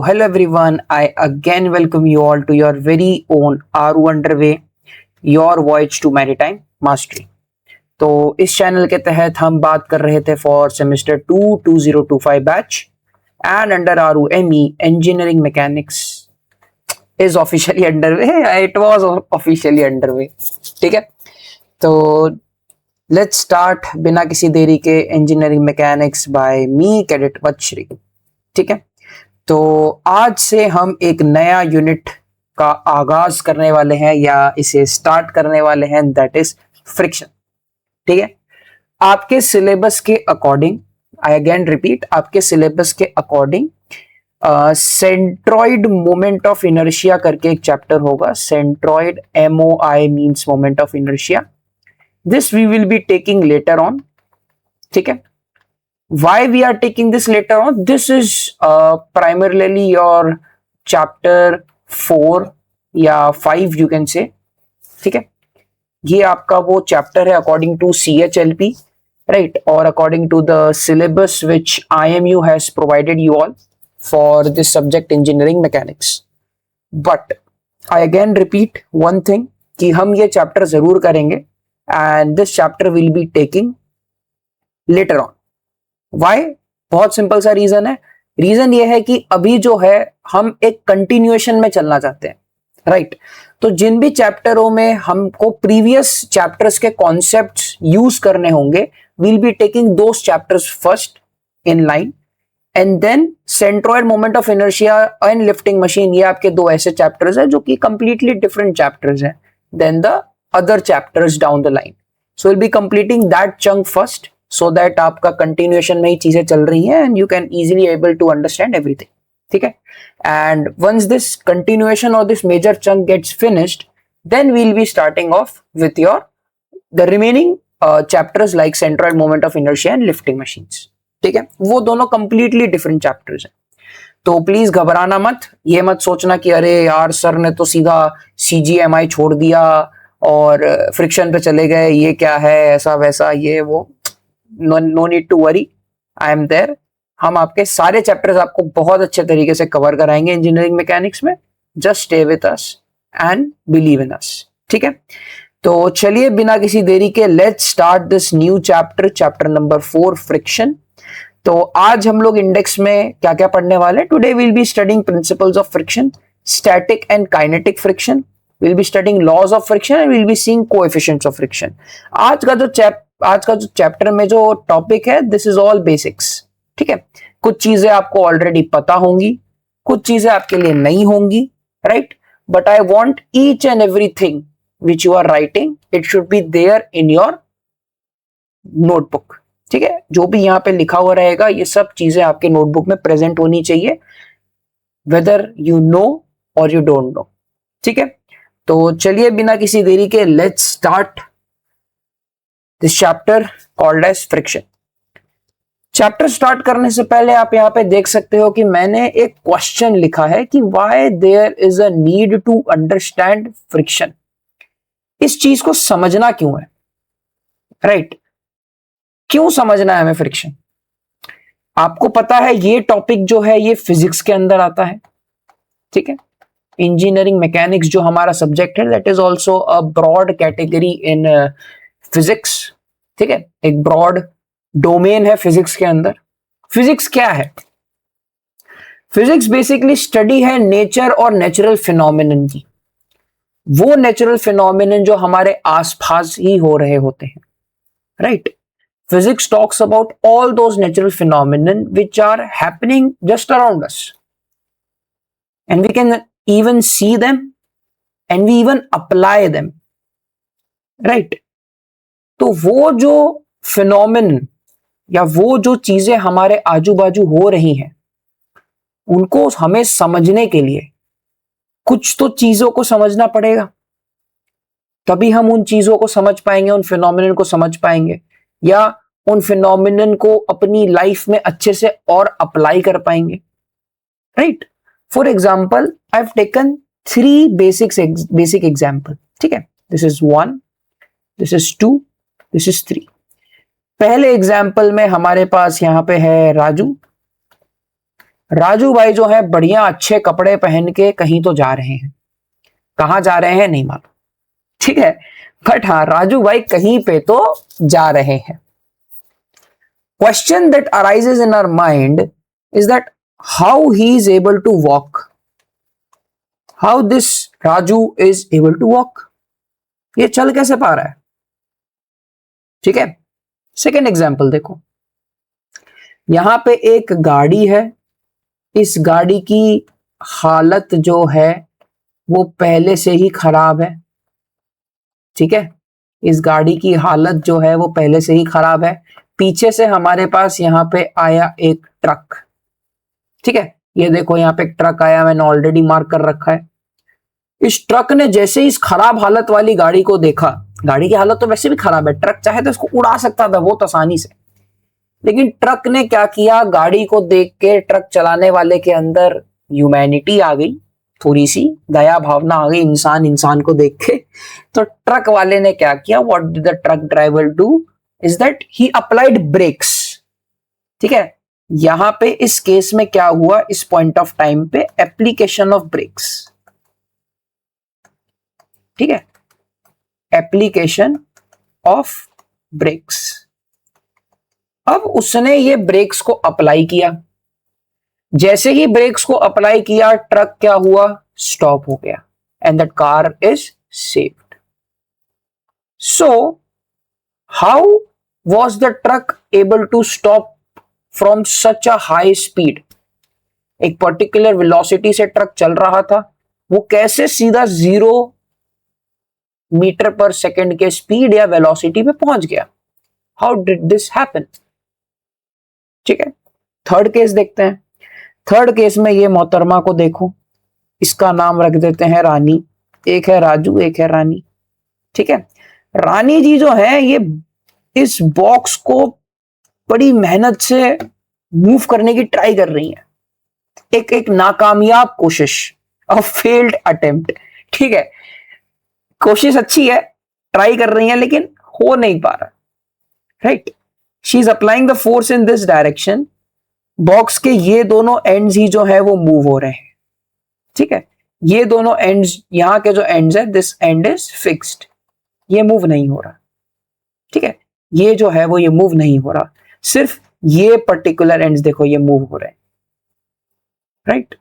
Hello everyone, I again welcome you all to your very own RU Underway, your voyage to maritime mastery. तो इस channel के तहत हम बात कर रहे थे for semester 2025 batch and under RU ME engineering mechanics is officially underway. It was officially underway. ठीक है, तो लेट्स स्टार्ट बिना किसी देरी के इंजीनियरिंग मैकेनिक्स बाय मी कैडेट वत्श्री. ठीक है, तो आज से हम एक नया यूनिट का आगाज करने वाले हैं या इसे स्टार्ट करने वाले हैं, दैट इज फ्रिक्शन. ठीक है, आपके सिलेबस के अकॉर्डिंग, आई अगेन रिपीट, आपके सिलेबस के according centroid moment of inertia करके एक चैप्टर होगा. Centroid MOI means moment of inertia. This we will be taking later on. ठीक है, why we are taking this later on? This is primarily your chapter 4 या 5 you can say. ठीक है, ये आपका वो चैप्टर है according to CHLP, right, or according to the syllabus which IMU has provided you all for this subject engineering mechanics. But I again repeat one thing कि हम ये चैप्टर जरूर करेंगे and this chapter will be taking later on. Why? बहुत simple सा reason है. Reason ये है कि अभी जो है हम एक कंटिन्यूएशन में चलना चाहते हैं, राइट. तो जिन भी चैप्टरों में हमको प्रीवियस चैप्टर्स के कॉन्सेप्ट्स यूज करने होंगे, we'll be taking those chapters first in line and then centroid moment of inertia and lifting machine. ये आपके दो ऐसे चैप्टर्स हैं जो कि completely different chapters हैं than the other chapters down the line. So we'll be completing that chunk first, so that आपका continuation में ही चीजें चल रही हैं and you can easily able to understand everything. ठीक है, and once this continuation or this major chunk gets finished, then we'll be starting off with your the remaining chapters like centroid moment of inertia and lifting machines. ठीक है, वो दोनों completely different chapters हैं. तो please घबराना मत, ये मत सोचना कि अरे यार सर ने तो सीधा CGMI छोड़ दिया और फ्रिक्शन पे चले गए, ये क्या है, ऐसा वैसा ये वो. No need to worry, I am there. हम आपके सारे चैप्टर्स आपको बहुत अच्छे तरीके से कवर कराएंगे इंजीनियरिंग मैकेनिक्स में. Just stay with us and believe in us. ठीक है, तो चलिए बिना किसी देरी के let's start this new chapter, chapter number 4 friction. तो आज हम लोग इंडेक्स में क्या क्या पढ़ने वाले हैं? Today we'll be studying principles of friction, static and kinetic friction. we'll be studying laws of friction and we'll be seeing coefficients of friction. आज का जो चैप्टर में जो टॉपिक है, दिस इज ऑल बेसिक्स. ठीक है, कुछ चीजें आपको ऑलरेडी पता होंगी, कुछ चीजें आपके लिए नहीं होंगी, right. But I want each and everything which you are writing, it should be there in your notebook. ठीक है, जो भी यहाँ पे लिखा हुआ रहेगा, ये सब चीजें आपके नोटबुक में प्रेजेंट होनी चाहिए, वेदर यू नो और यू डोंट नो. ठीक है, तो चलिए बिना किसी देरी के let's start this chapter called as friction. Chapter start करने से पहले आप यहाँ पे देख सकते हो कि मैंने एक क्वेश्चन लिखा है कि why there is a need to understand friction. इस चीज को समझना क्यों है, राइट. क्यों समझना है हमें फ्रिक्शन? आपको पता है ये टॉपिक जो है ये फिजिक्स के अंदर आता है. ठीक है, इंजीनियरिंग मैकेनिक्स जो हमारा सब्जेक्ट है, that is also a broad category in physics. ठीक है, एक ब्रॉड डोमेन है फिजिक्स के अंदर. फिजिक्स क्या है? फिजिक्स बेसिकली स्टडी है नेचर और नेचुरल फिनोमिनन की. वो नेचुरल फिनोमिनन जो हमारे आसपास ही हो रहे होते हैं, right. Physics talks about all those natural phenomenon which are happening just around us and we can even see them and we even apply them, right. तो वो जो फिनोमेनन या वो जो चीजें हमारे आजू बाजू हो रही हैं, उनको हमें समझने के लिए कुछ तो चीजों को समझना पड़ेगा, तभी हम उन चीजों को समझ पाएंगे, उन फिनोमेनन को समझ पाएंगे, या उन फिनोमेनन को अपनी लाइफ में अच्छे से और अप्लाई कर पाएंगे, right. For example, I've taken 3 basic example. ठीक है, this is 1, this is 2, this is 3. पहले एग्जाम्पल में हमारे पास यहाँ पे है राजू. राजू भाई जो है बढ़िया अच्छे कपड़े पहन के कहीं तो जा रहे हैं, कहां जा रहे हैं नहीं मालूम, ठीक है, बट हाँ राजू भाई कहीं पे तो जा रहे हैं. Question that arises in our mind is that how he is able to walk, how this Raju is able to walk, ये चल कैसे पा रहा है. ठीक है, सेकेंड एग्जाम्पल देखो, यहां पे एक गाड़ी है, इस गाड़ी की हालत जो है वो पहले से ही खराब है. ठीक है, इस गाड़ी की हालत जो है वो पहले से ही खराब है. पीछे से हमारे पास यहाँ पे आया एक ट्रक. ठीक है, ये देखो यहाँ पे एक ट्रक आया, मैंने ऑलरेडी मार्क कर रखा है. इस ट्रक ने जैसे ही इस खराब हालत वाली गाड़ी को देखा, गाड़ी की हालत तो वैसे भी खराब है, ट्रक चाहे तो इसको उड़ा सकता था बहुत आसानी से, लेकिन ट्रक ने क्या किया, गाड़ी को देख के ट्रक चलाने वाले के अंदर ह्यूमैनिटी आ गई, थोड़ी सी दया भावना आ गई, इंसान इंसान को देख के. तो ट्रक वाले ने क्या किया, what did the truck driver do is that he applied brakes. ठीक है, यहां पे इस केस में क्या हुआ, इस पॉइंट ऑफ टाइम पे एप्लीकेशन ऑफ ब्रेक्स. ठीक है, एप्लीकेशन ऑफ ब्रेक्स. अब उसने ये ब्रेक्स को अप्लाई किया, जैसे ही ब्रेक्स को अप्लाई किया ट्रक क्या हुआ, स्टॉप हो गया, and that car is saved. So how was the truck able to stop from such a high speed? एक पर्टिकुलर वेलोसिटी से ट्रक चल रहा था, वो कैसे सीधा 0 मीटर पर सेकेंड के स्पीड या वेलोसिटी पे पहुंच गया. How did this happen. ठीक है, थर्ड केस देखते हैं. थर्ड केस में ये मोहतरमा को देखो, इसका नाम रख देते हैं रानी. एक है राजू, एक है रानी. ठीक है, रानी जी जो है ये इस बॉक्स को बड़ी मेहनत से मूव करने की ट्राई कर रही है. एक नाकामयाब कोशिश, अ फेल्ड अटेम्प्ट. ठीक है, कोशिश अच्छी है, ट्राई कर रही है लेकिन हो नहीं पा रहा. Right, she is applying the force in this direction. Box के ये दोनों एंड्स ही जो है वो मूव हो रहे हैं. ठीक है, ये दोनों एंड्स, यहां के जो एंड्स है, दिस एंड इज फिक्स्ड, ये मूव नहीं हो रहा. ठीक है, ये जो है वो ये मूव नहीं हो रहा, सिर्फ ये पर्टिकुलर एंड्स देखो ये मूव हो रहे हैं. राइट,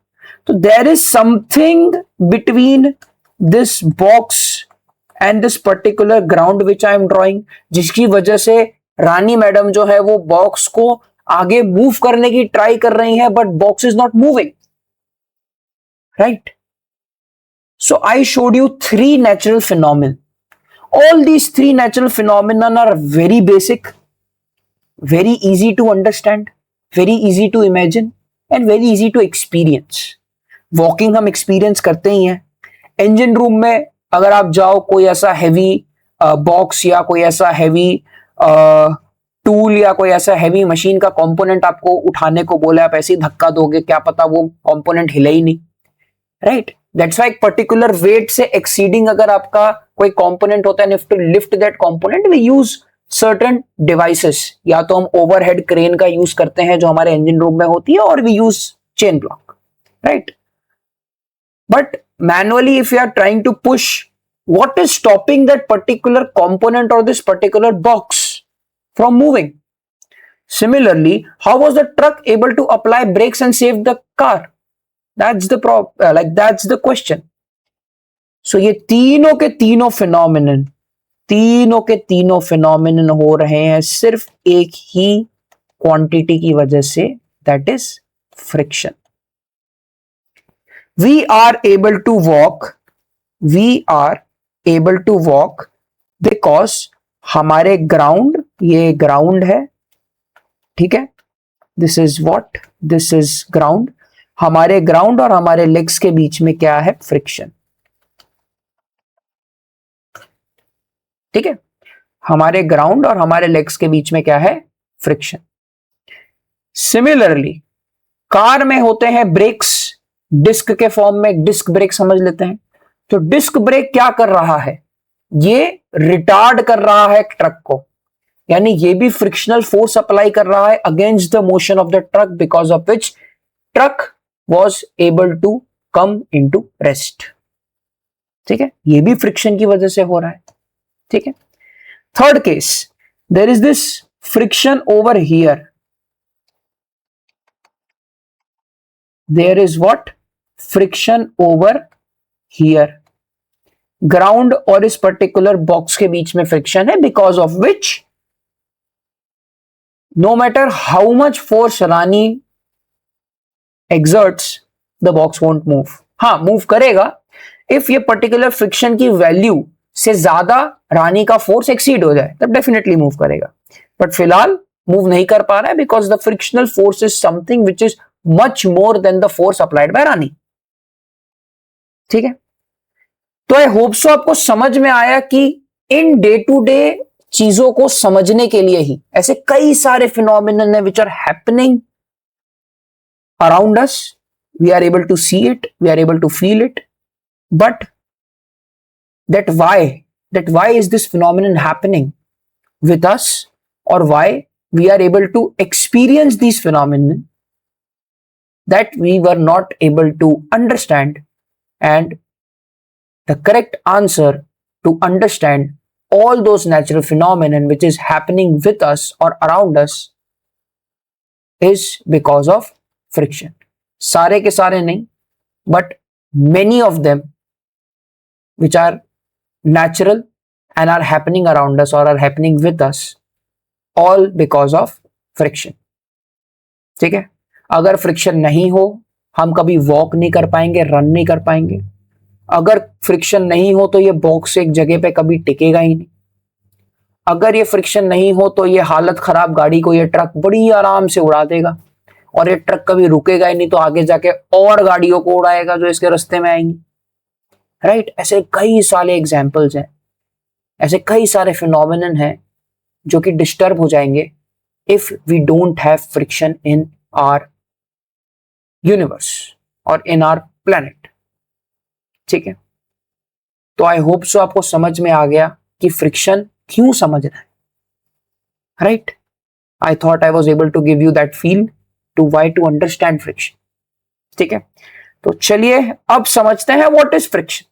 तो there is something between this box and this particular ground which I am drawing, जिसकी वजह से रानी मैडम जो है वो बॉक्स को आगे मूव करने की ट्राई कर रही है, but box is not moving. Right, so I showed you 3 natural phenomena. All these 3 natural phenomena are very basic, very easy to understand, very easy to imagine and very easy to experience. Walking हम experience करते ही हैं. Engine room में अगर आप जाओ, कोई ऐसा heavy box या कोई ऐसा heavy tool या कोई ऐसा heavy machine का component आपको उठाने को बोले, आप ऐसे ही धक्का दोगे, क्या पता वो component हिले ही नहीं. Right? That's why एक particular weight से exceeding अगर आपका कोई component होता है, to lift that component we use certain devices. या तो हम overhead crane का use करते हैं जो हमारे engine room में होती है, और we use chain block, right? But manually if you are trying to push, what is stopping that particular component or this particular box from moving? Similarly, how was the truck able to apply brakes and save the car? That's the question. So ये तीनों के तीनों phenomenon हो रहे हैं सिर्फ एक ही quantity की वजह से, that is friction. We are able to walk because हमारे ग्राउंड, ये ग्राउंड है. ठीक है, this is ground. हमारे ग्राउंड और हमारे लेग्स के बीच में क्या है, फ्रिक्शन. ठीक है, हमारे ग्राउंड और हमारे लेग्स के बीच में क्या है, फ्रिक्शन. सिमिलरली कार में होते हैं ब्रेक्स, डिस्क के फॉर्म में. डिस्क ब्रेक समझ लेते हैं. तो डिस्क ब्रेक क्या कर रहा है, ये रिटार्ड कर रहा है ट्रक को, यानी ये भी फ्रिक्शनल फोर्स अप्लाई कर रहा है against the motion of the truck, because of which truck was able to come into rest. ठीक है, ये भी फ्रिक्शन की वजह से हो रहा है। ठीक है, third case, there is this friction over here, there is what, friction over here, ground और इस पर्टिकुलर बॉक्स के बीच में फ्रिक्शन है, because of which no matter how much force Rani exerts the box won't move. हाँ, move करेगा if ये particular friction की वैल्यू से ज्यादा रानी का फोर्स एक्सीड हो जाए, तब डेफिनेटली मूव करेगा, बट फिलहाल मूव नहीं कर पा रहा है because the frictional force is something which is much more than the force applied by Rani. ठीक है, तो आई होप सो आपको समझ में आया कि इन डे टू डे चीजों को समझने के लिए ही ऐसे कई सारे फिनोमिनन है which are happening around us, we are able to see it, we are able to feel it, but that why is this phenomenon happening with us, or why we are able to experience these phenomena that we were not able to understand. And the correct answer to understand all those natural phenomena which is happening with us or around us is because of friction. सारे के सारे नहीं, but many of them which are natural and are happening around us or are happening with us, all because of friction. ठीक है, अगर friction नहीं हो हम कभी वॉक नहीं कर पाएंगे, रन नहीं कर पाएंगे। अगर फ्रिक्शन नहीं हो तो ये बॉक्स एक जगह पे कभी टिकेगा ही नहीं। अगर ये फ्रिक्शन नहीं हो तो ये हालत खराब गाड़ी को ये ट्रक बड़ी आराम से उड़ा देगा, और ये ट्रक कभी रुकेगा ही नहीं, तो आगे जाके और गाड़ियों को उड़ाएगा जो इसके रास्ते में आएंगी। राइट, ऐसे कई सारे एग्जाम्पल्स हैं, ऐसे कई सारे फिनोमिनन हैं जो कि डिस्टर्ब हो जाएंगे if we don't have friction in our universe और इन आवर प्लैनेट। ठीक है, तो आई होप सो आपको समझ में आ गया कि फ्रिक्शन क्यों समझना है। Right, I thought I was able to give you that feel to why to understand friction. ठीक है, तो चलिए अब समझते हैं व्हाट इज फ्रिक्शन।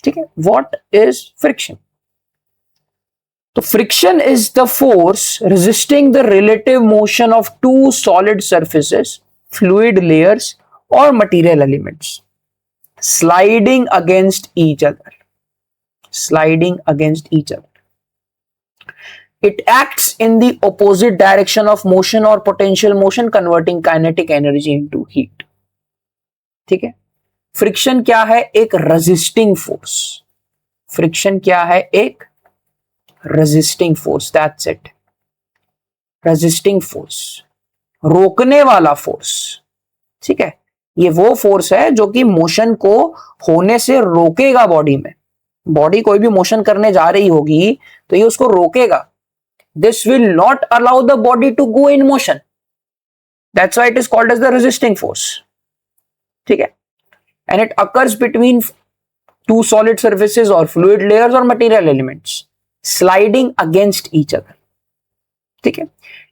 ठीक है, व्हाट इज फ्रिक्शन? तो friction is the force resisting the relative motion of two solid surfaces, fluid layers और material elements sliding against each other, sliding against each other. It acts in the opposite direction of motion or potential motion, converting kinetic energy into heat. ठीक है, friction क्या है? एक resisting force. Friction क्या है? एक resisting force, that's it. Resisting force, रोकने वाला फोर्स। ठीक है, ये वो फोर्स है जो कि मोशन को होने से रोकेगा बॉडी में। बॉडी कोई भी मोशन करने जा रही होगी तो ये उसको रोकेगा। This will not allow the body to go in motion. That's why it is called as the resisting force. ठीक है, and it occurs between two solid surfaces or fluid layers or material elements sliding against each other. ठीक है,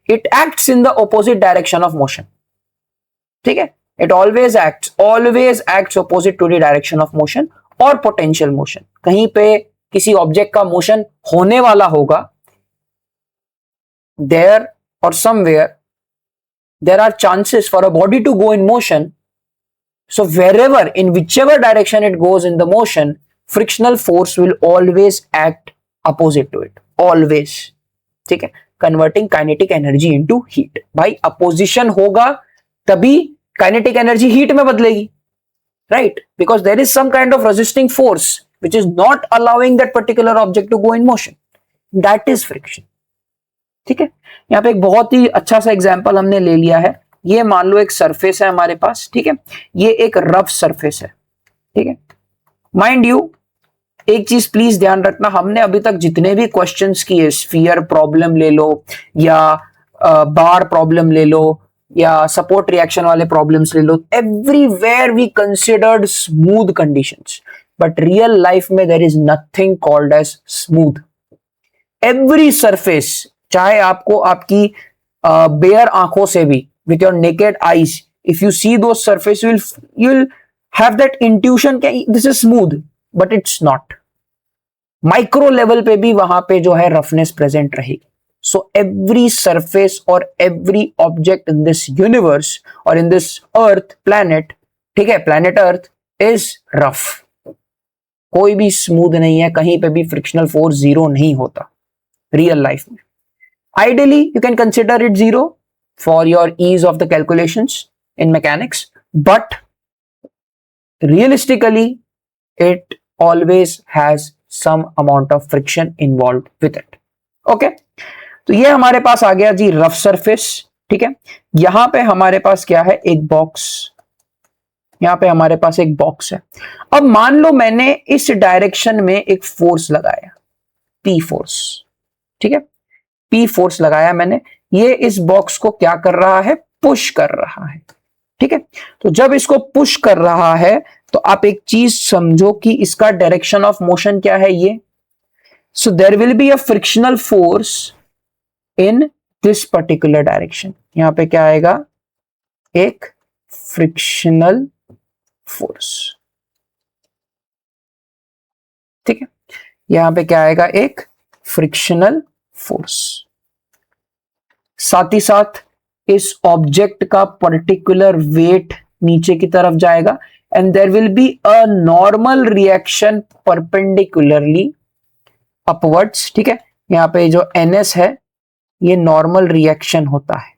it acts in the opposite direction of motion. ठीक है, it always acts opposite to the direction of motion or potential motion. कहीं पे किसी object का motion होने वाला होगा, there or somewhere there are chances for a body to go in motion. So wherever, in whichever direction it goes in the motion, frictional force will always act opposite to it, always. ठीक है, converting kinetic energy into heat. भाई opposition होगा तभी kinetic energy heat में बदलेगी, right? Because there is some kind of resisting force which is not allowing that particular object to go in motion. That is friction. ठीक है, यहाँ पे एक बहुत ही अच्छा सा एग्जाम्पल हमने ले लिया है। ये मान लो एक सरफेस है हमारे पास। ठीक है, ये एक रफ सरफेस है। ठीक है, माइंड यू एक चीज प्लीज ध्यान रखना, हमने अभी तक जितने भी क्वेश्चंस किए, स्फीयर प्रॉब्लम ले लो या बार प्रॉब्लम ले लो या सपोर्ट रिएक्शन वाले प्रॉब्लम्स ले लो, everywhere we considered smooth conditions, but real life में there is nothing called as smooth. Every surface, चाहे आपको आपकी बेयर आंखों से भी, with your naked eyes, if you see those surface, you'll have that intuition कि this is smooth, but it's not. Micro level पे भी वहां पे जो है रफनेस प्रेजेंट रहेगी. So every surface or every object in this universe or in this earth planet, ठीक है, planet earth is rough. कोई भी स्मूथ नहीं है, कहीं पे भी फ्रिक्शनल फोर्स जीरो नहीं होता रियल लाइफ में. Ideally, you can consider it zero for your ease of the calculations in mechanics, but realistically, it always has some amount of friction involved with it. Okay? तो ये हमारे पास आ गया जी rough surface. ठीक है, यहां पे हमारे पास क्या है, एक बॉक्स. यहां पे हमारे पास एक बॉक्स है. अब मान लो मैंने इस डायरेक्शन में एक फोर्स लगाया, पी फोर्स. ठीक है, पी फोर्स लगाया मैंने. ये इस बॉक्स को क्या कर रहा है, पुश कर रहा है. ठीक है, तो जब इसको पुश कर रहा है तो आप एक चीज समझो कि इसका डायरेक्शन ऑफ मोशन क्या है, ये. So there will be a frictional force in this particular direction. यहां पे क्या आएगा, एक फ्रिक्शनल फोर्स. ठीक है, यहां पे क्या आएगा, एक फ्रिक्शनल फोर्स. साथ ही साथ इस ऑब्जेक्ट का पर्टिकुलर वेट नीचे की तरफ जाएगा and there will be a normal reaction perpendicularly upwards. ठीक है, यहां पे जो NS है ये नॉर्मल रिएक्शन होता है,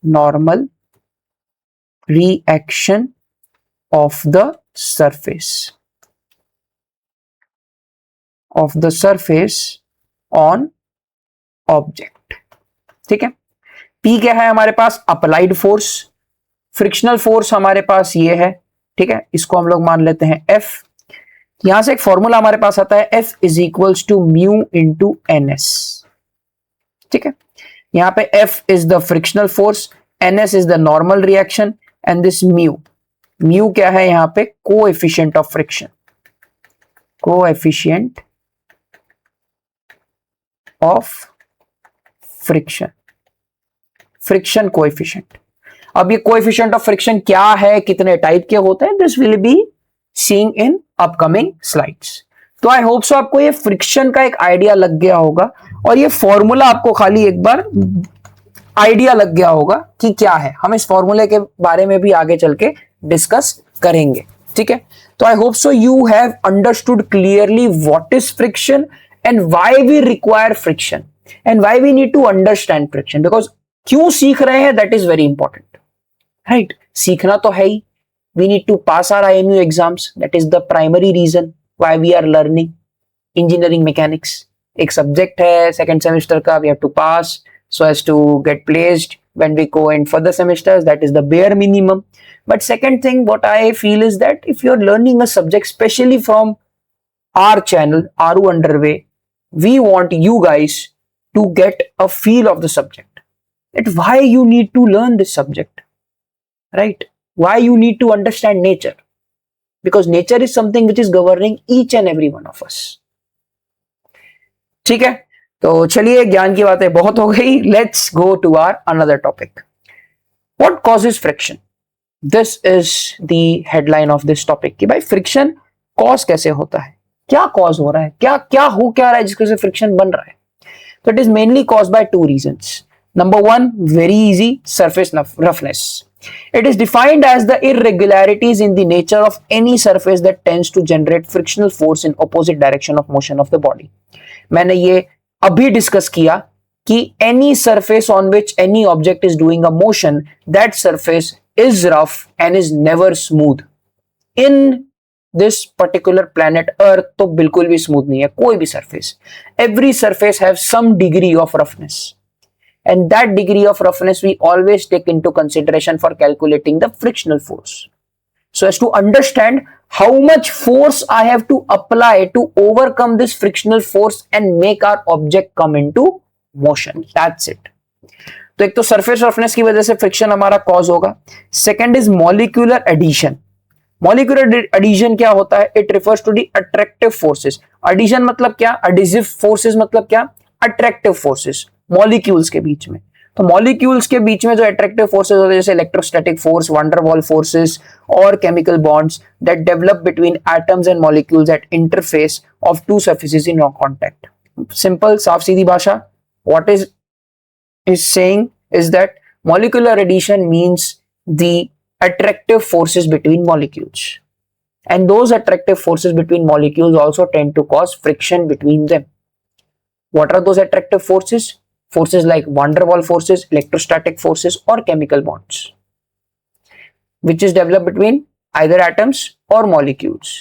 normal reaction of the surface on object. ठीक है, P क्या है हमारे पास, अप्लाइड फोर्स. फ्रिक्शनल फोर्स हमारे पास ये है. ठीक है, इसको हम लोग मान लेते हैं F. यहां से एक फॉर्मूला हमारे पास आता है, F is equals to mu into NS. ठीक है, यहां पे F is the frictional force, NS is the normal reaction and this mu क्या है यहां पे, coefficient of friction, coefficient of friction coefficient. अब ये कोएफिशिएंट ऑफ फ्रिक्शन क्या है, कितने टाइप के होते हैं, this will be seeing in upcoming slides. तो आई होप सो आपको ये फ्रिक्शन का एक आइडिया लग गया होगा और ये फॉर्मूला आपको खाली एक बार आइडिया लग गया होगा कि क्या है. हम इस फॉर्मूले के बारे में भी आगे चल के डिस्कस करेंगे. ठीक है, तो I hope so you have understood clearly what is friction and why we require friction and why we need to understand friction. Because क्यों सीख रहे हैं, that is very important. Right, सीखना तो है ही. We need to pass our IMU exams, that is the primary reason why we are learning engineering mechanics. एक subject है सेकंड सेमेस्टर का, we have to pass so as to get placed when we go in further semesters. That is the bare minimum. But second thing what I feel is that if you're learning a subject, especially from our channel Aru Underway, we want you guys to get a feel of the subject, that why you need to learn this subject, right? Why you need to understand nature, because nature is something which is governing each and every one of us. ठीक है, तो चलिए ज्ञान की बातें बहुत हो गई. Let's go to our another topic. What causes friction? This is the headline of this topic कि भाई फ्रिक्शन कॉज कैसे होता है, क्या कॉज हो रहा है, क्या हो क्या रहा है जिसकी वजह से फ्रिक्शन बन रहा है. तो it is mainly cause by two reasons. Number one, very easy, surface roughness. It is defined as the irregularities in the nature of any surface that tends to generate frictional force in opposite direction of motion of the body. मैंने ये अभी discuss किया कि any surface on which any object is doing a motion, that surface is rough and is never smooth. In this particular planet Earth तो बिल्कुल भी smooth नहीं है कोई भी surface. Every surface have some degree of roughness. And that degree of roughness we always take into consideration for calculating the frictional force. So as to understand how much force I have to apply to overcome this frictional force and make our object come into motion. That's it. तो एक तो surface roughness की वजह से friction हमारा cause होगा. Second is molecular adhesion. Molecular adhesion क्या होता है? It refers to the attractive forces. Adhesion मतलब क्या? Adhesive forces मतलब क्या? Attractive forces. मॉलिक्यूल्स के बीच में. तो मॉलिक्यूल्स के बीच में जो अट्रैक्टिव फोर्सेस होते हैं जैसे इलेक्ट्रोस्टैटिक फोर्स, वंडरवॉल फोर्सेस और chemical bonds that develop between atoms and molecules at interface of two surfaces in contact. Simple, साफ सीधी भाषा, what is saying is that molecular addition means the attractive forces between molecules, and those attractive forces between molecules also tend to cause friction between them. What are those attractive forces? Forces like van der Waals forces, electrostatic forces or chemical bonds, which is developed between either atoms or molecules,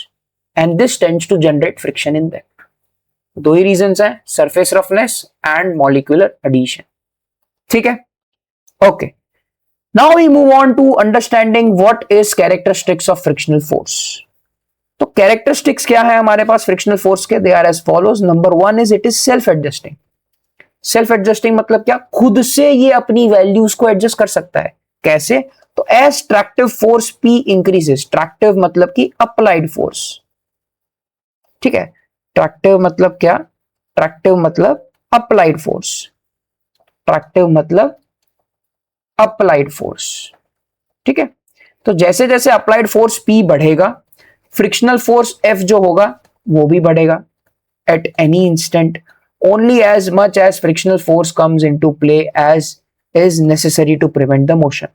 and this tends to generate friction in them. दो ही reasons हैं, surface roughness and molecular addition. ठीक है, okay. Now we move on to understanding what is characteristics of frictional force. तो characteristics क्या है हमारे पास frictional force के? They are as follows. Number 1 is it is self adjusting. Self adjusting मतलब क्या? खुद से ये अपनी वैल्यूज को एडजस्ट कर सकता है. कैसे? तो as tractive force P increases. Tractive मतलब कि अप्लाइड फोर्स. ठीक है, ट्रैक्टिव मतलब क्या? ट्रैक्टिव मतलब अप्लाइड फोर्स. ट्रैक्टिव मतलब अप्लाइड फोर्स. ठीक है, तो जैसे जैसे अप्लाइड फोर्स P बढ़ेगा, फ्रिक्शनल फोर्स F जो होगा वो भी बढ़ेगा. At any instant only as much as frictional force comes into play as is necessary to prevent the motion.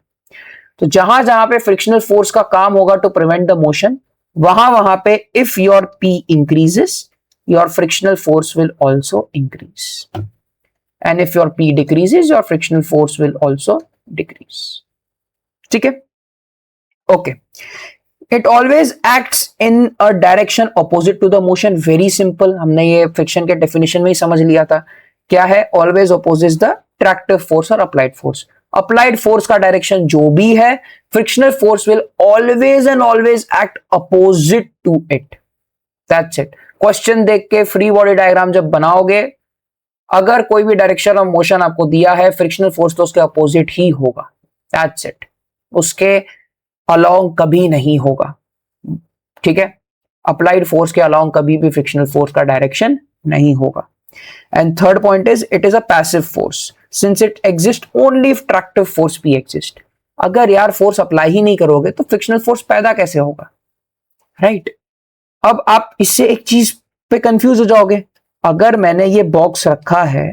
तो जहां जहां पे फ्रिक्शनल फोर्स का काम होगा टू प्रिवेंट द मोशन, वहां वहां पे if your P increases, your frictional force will also increase. And if your P decreases, your frictional force will also decrease. ठीक है, okay. It always acts in a direction opposite to the motion. Very simple. हमने ये friction के definition में ही समझ लिया था. क्या है? Always opposes the tractive force और applied force. Applied force का डायरेक्शन जो भी है, frictional force will always and always act opposite to it. That's it. Question देख के फ्री बॉडी डायग्राम जब बनाओगे, अगर कोई भी डायरेक्शन ऑफ मोशन आपको दिया है, फ्रिक्शनल फोर्स तो उसके अपोजिट ही होगा. That's it. उसके अलोंग कभी नहीं होगा. ठीक है, अप्लाइड फोर्स के अलोंग कभी भी फ्रिक्शनल फोर्स का डायरेक्शन नहीं होगा. And third point is it is a passive force since it exist only if tractive force भी एग्जिस्ट. अगर यार फोर्स अप्लाई ही नहीं करोगे तो फ्रिक्शनल फोर्स पैदा कैसे होगा? राइट. अब आप इससे एक चीज पे कंफ्यूज हो जाओगे. अगर मैंने ये बॉक्स रखा है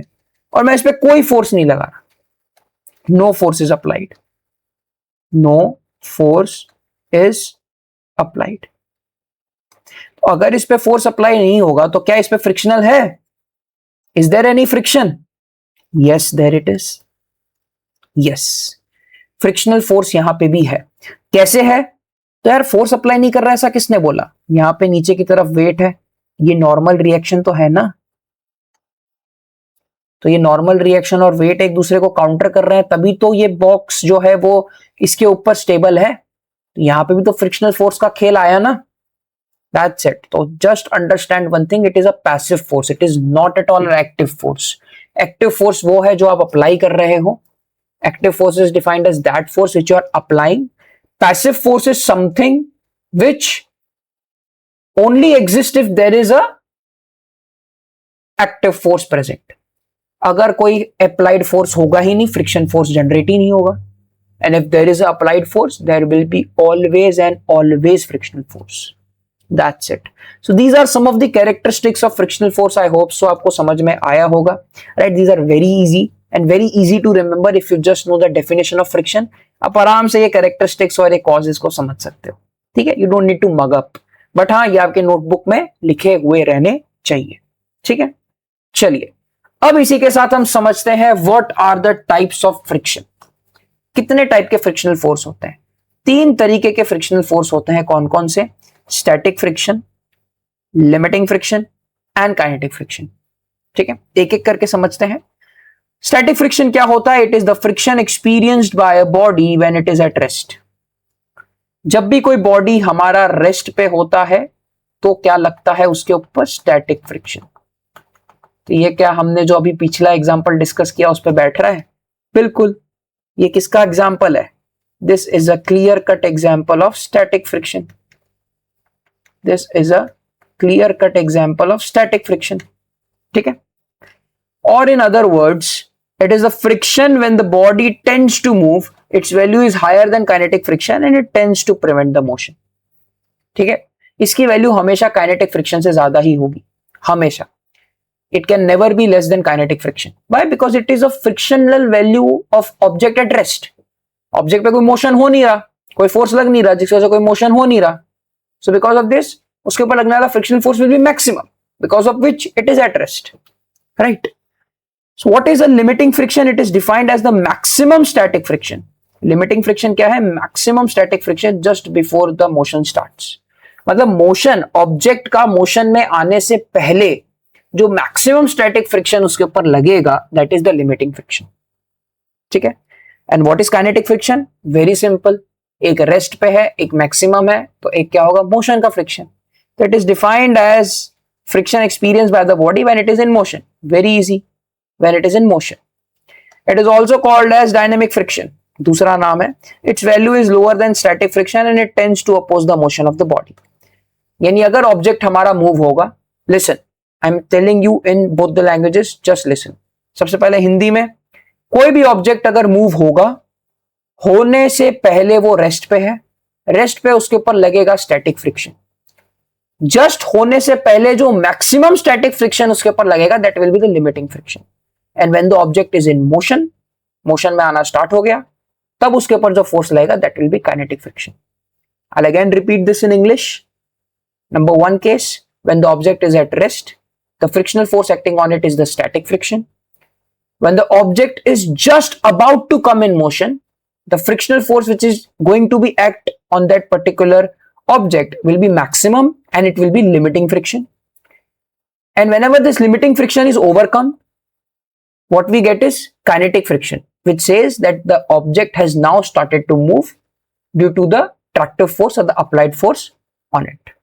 और मैं इस पे कोई फोर्स नहीं लगा रहा, no force is applied, no force is applied. अगर इस पे फोर्स अप्लाई नहीं होगा तो क्या इस पे फ्रिक्शनल है? Is there any friction? Yes, there it is. Yes, frictional force यहां पे भी है. कैसे है? तो यार फोर्स अप्लाई नहीं कर रहा है ऐसा किसने बोला? यहां पे नीचे की तरफ वेट है, ये नॉर्मल रिएक्शन तो है ना. तो ये नॉर्मल रिएक्शन और वेट एक दूसरे को काउंटर कर रहे हैं, तभी तो ये बॉक्स जो है वो इसके ऊपर स्टेबल है. तो यहां पे भी तो फ्रिक्शनल फोर्स का खेल आया ना. That's it. तो just understand one thing, it is a passive force, it is not at all active force. Active force वो है जो आप अप्लाई कर रहे हो. Active force is defined as that force which you are applying. Passive force is something which only exist if there is a active force present. अगर कोई applied force होगा ही नहीं, फ्रिक्शन फोर्स जनरेट ही नहीं होगा. And if there is a applied force, there will be always and always frictional force. That's it. So these are some of the characteristics of frictional force. I hope so आपको समझ में आया होगा. Right, these are very easy and very easy to remember if you just know the definition of friction. आप आराम से ये characteristics और ये कॉजेस को समझ सकते हो. ठीक है, you don't need to mug up, but हाँ, ये आपके नोटबुक में लिखे हुए रहने चाहिए. ठीक है, चलिए अब इसी के साथ हम समझते हैं what are the types of friction. कितने टाइप के फ्रिक्शनल फोर्स होते हैं? 3 तरीके के फ्रिक्शनल फोर्स होते हैं. कौन कौन से? Static friction, limiting friction and kinetic friction. ठीक है, एक एक करके समझते हैं. स्टैटिक फ्रिक्शन क्या होता है? It is the friction experienced bye a body when it is at rest. जब भी कोई बॉडी हमारा रेस्ट पे होता है तो क्या लगता है उसके ऊपर? Static friction. तो ये क्या हमने जो अभी पिछला एग्जांपल डिस्कस किया उस पर बैठ रहा है? बिल्कुल. ये किसका एग्जांपल है? This is a clear cut example of static friction. This is a clear cut example of static friction. ठीक है, और in other words It is the friction when the body tends to move. Its value is higher than kinetic friction and it tends to prevent the motion. ठीक है, इसकी value हमेशा kinetic friction से ज्यादा ही होगी, हमेशा. It can never be less than kinetic friction. Why? Because it is a frictional value of object at rest. Object पे कोई मोशन हो नहीं रहा, कोई फोर्स लग नहीं रहा, जिसकी वजह से कोई मोशन हो नहीं रहा. So because of this, उसके ऊपर लगने वाला frictional force will be maximum, because of which it is at rest. Right? So what is a limiting friction? It is defined as the maximum static friction. Limiting friction क्या है? Maximum static friction just before the motion starts. मतलब motion, object का motion में आने से पहले जो maximum static friction उसके ऊपर लगेगा, that is the limiting friction. ठीक है. And what is kinetic friction? Very simple. एक रेस्ट पे है, एक मैक्सिमम है, तो एक क्या होगा? मोशन का फ्रिक्शन. तो it is defined as friction experience by the body when it is in motion. Very easy, when it is in motion. It is also called as dynamic friction, दूसरा नाम है. Its value is lower than static friction and it tends to oppose the motion of the body. यानी अगर object हमारा move होगा, listen, I am telling you in both the languages, just listen. सबसे पहले हिंदी में, कोई भी ऑब्जेक्ट अगर मूव होगा, होने से पहले वो रेस्ट पे है, रेस्ट पे उसके ऊपर लगेगा स्टैटिक फ्रिक्शन. जस्ट होने से पहले जो मैक्सिमम स्टैटिक फ्रिक्शन उसके ऊपर लगेगा, that will be the limiting friction. And when the object is in motion, motion में आना स्टार्ट हो गया, तब उसके ऊपर जो फोर्स लगेगा, that will be kinetic friction. I'll again repeat this in English. Number one case, when the object is at rest, the frictional force acting on it is the static friction. When the object is just about to come in motion, the frictional force which is going to be act on that particular object will be maximum and it will be limiting friction. And whenever this limiting friction is overcome, what we get is kinetic friction, which says that the object has now started to move due to the tractive force or the applied force on it.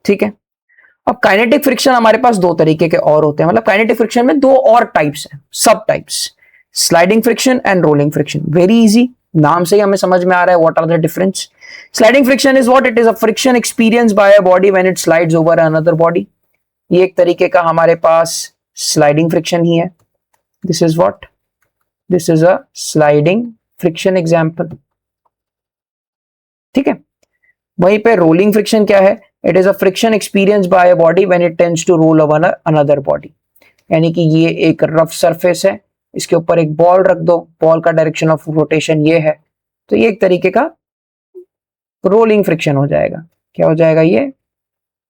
ठीक है. अब kinetic friction हमारे पास दो तरीके के और होते हैं, मतलब काइनेटिक फ्रिक्शन में दो और टाइप्स हैं, सब types, sliding friction and rolling friction. Very easy, नाम से ही हमें समझ में आ रहा है what are the difference. Sliding friction is what? It is a friction experience by a body when it slides over another body. ये एक तरीके का हमारे पास स्लाइडिंग फ्रिक्शन ही है. This is what? This is a sliding friction example. ठीक है. वहीं पे रोलिंग फ्रिक्शन क्या है? It is a friction experience by a body when it tends to roll over another body. यानी कि ये एक रफ सरफेस है, इसके ऊपर एक बॉल रख दो, बॉल का डायरेक्शन ऑफ रोटेशन ये है, तो ये एक तरीके का रोलिंग फ्रिक्शन हो जाएगा. क्या हो जाएगा ये?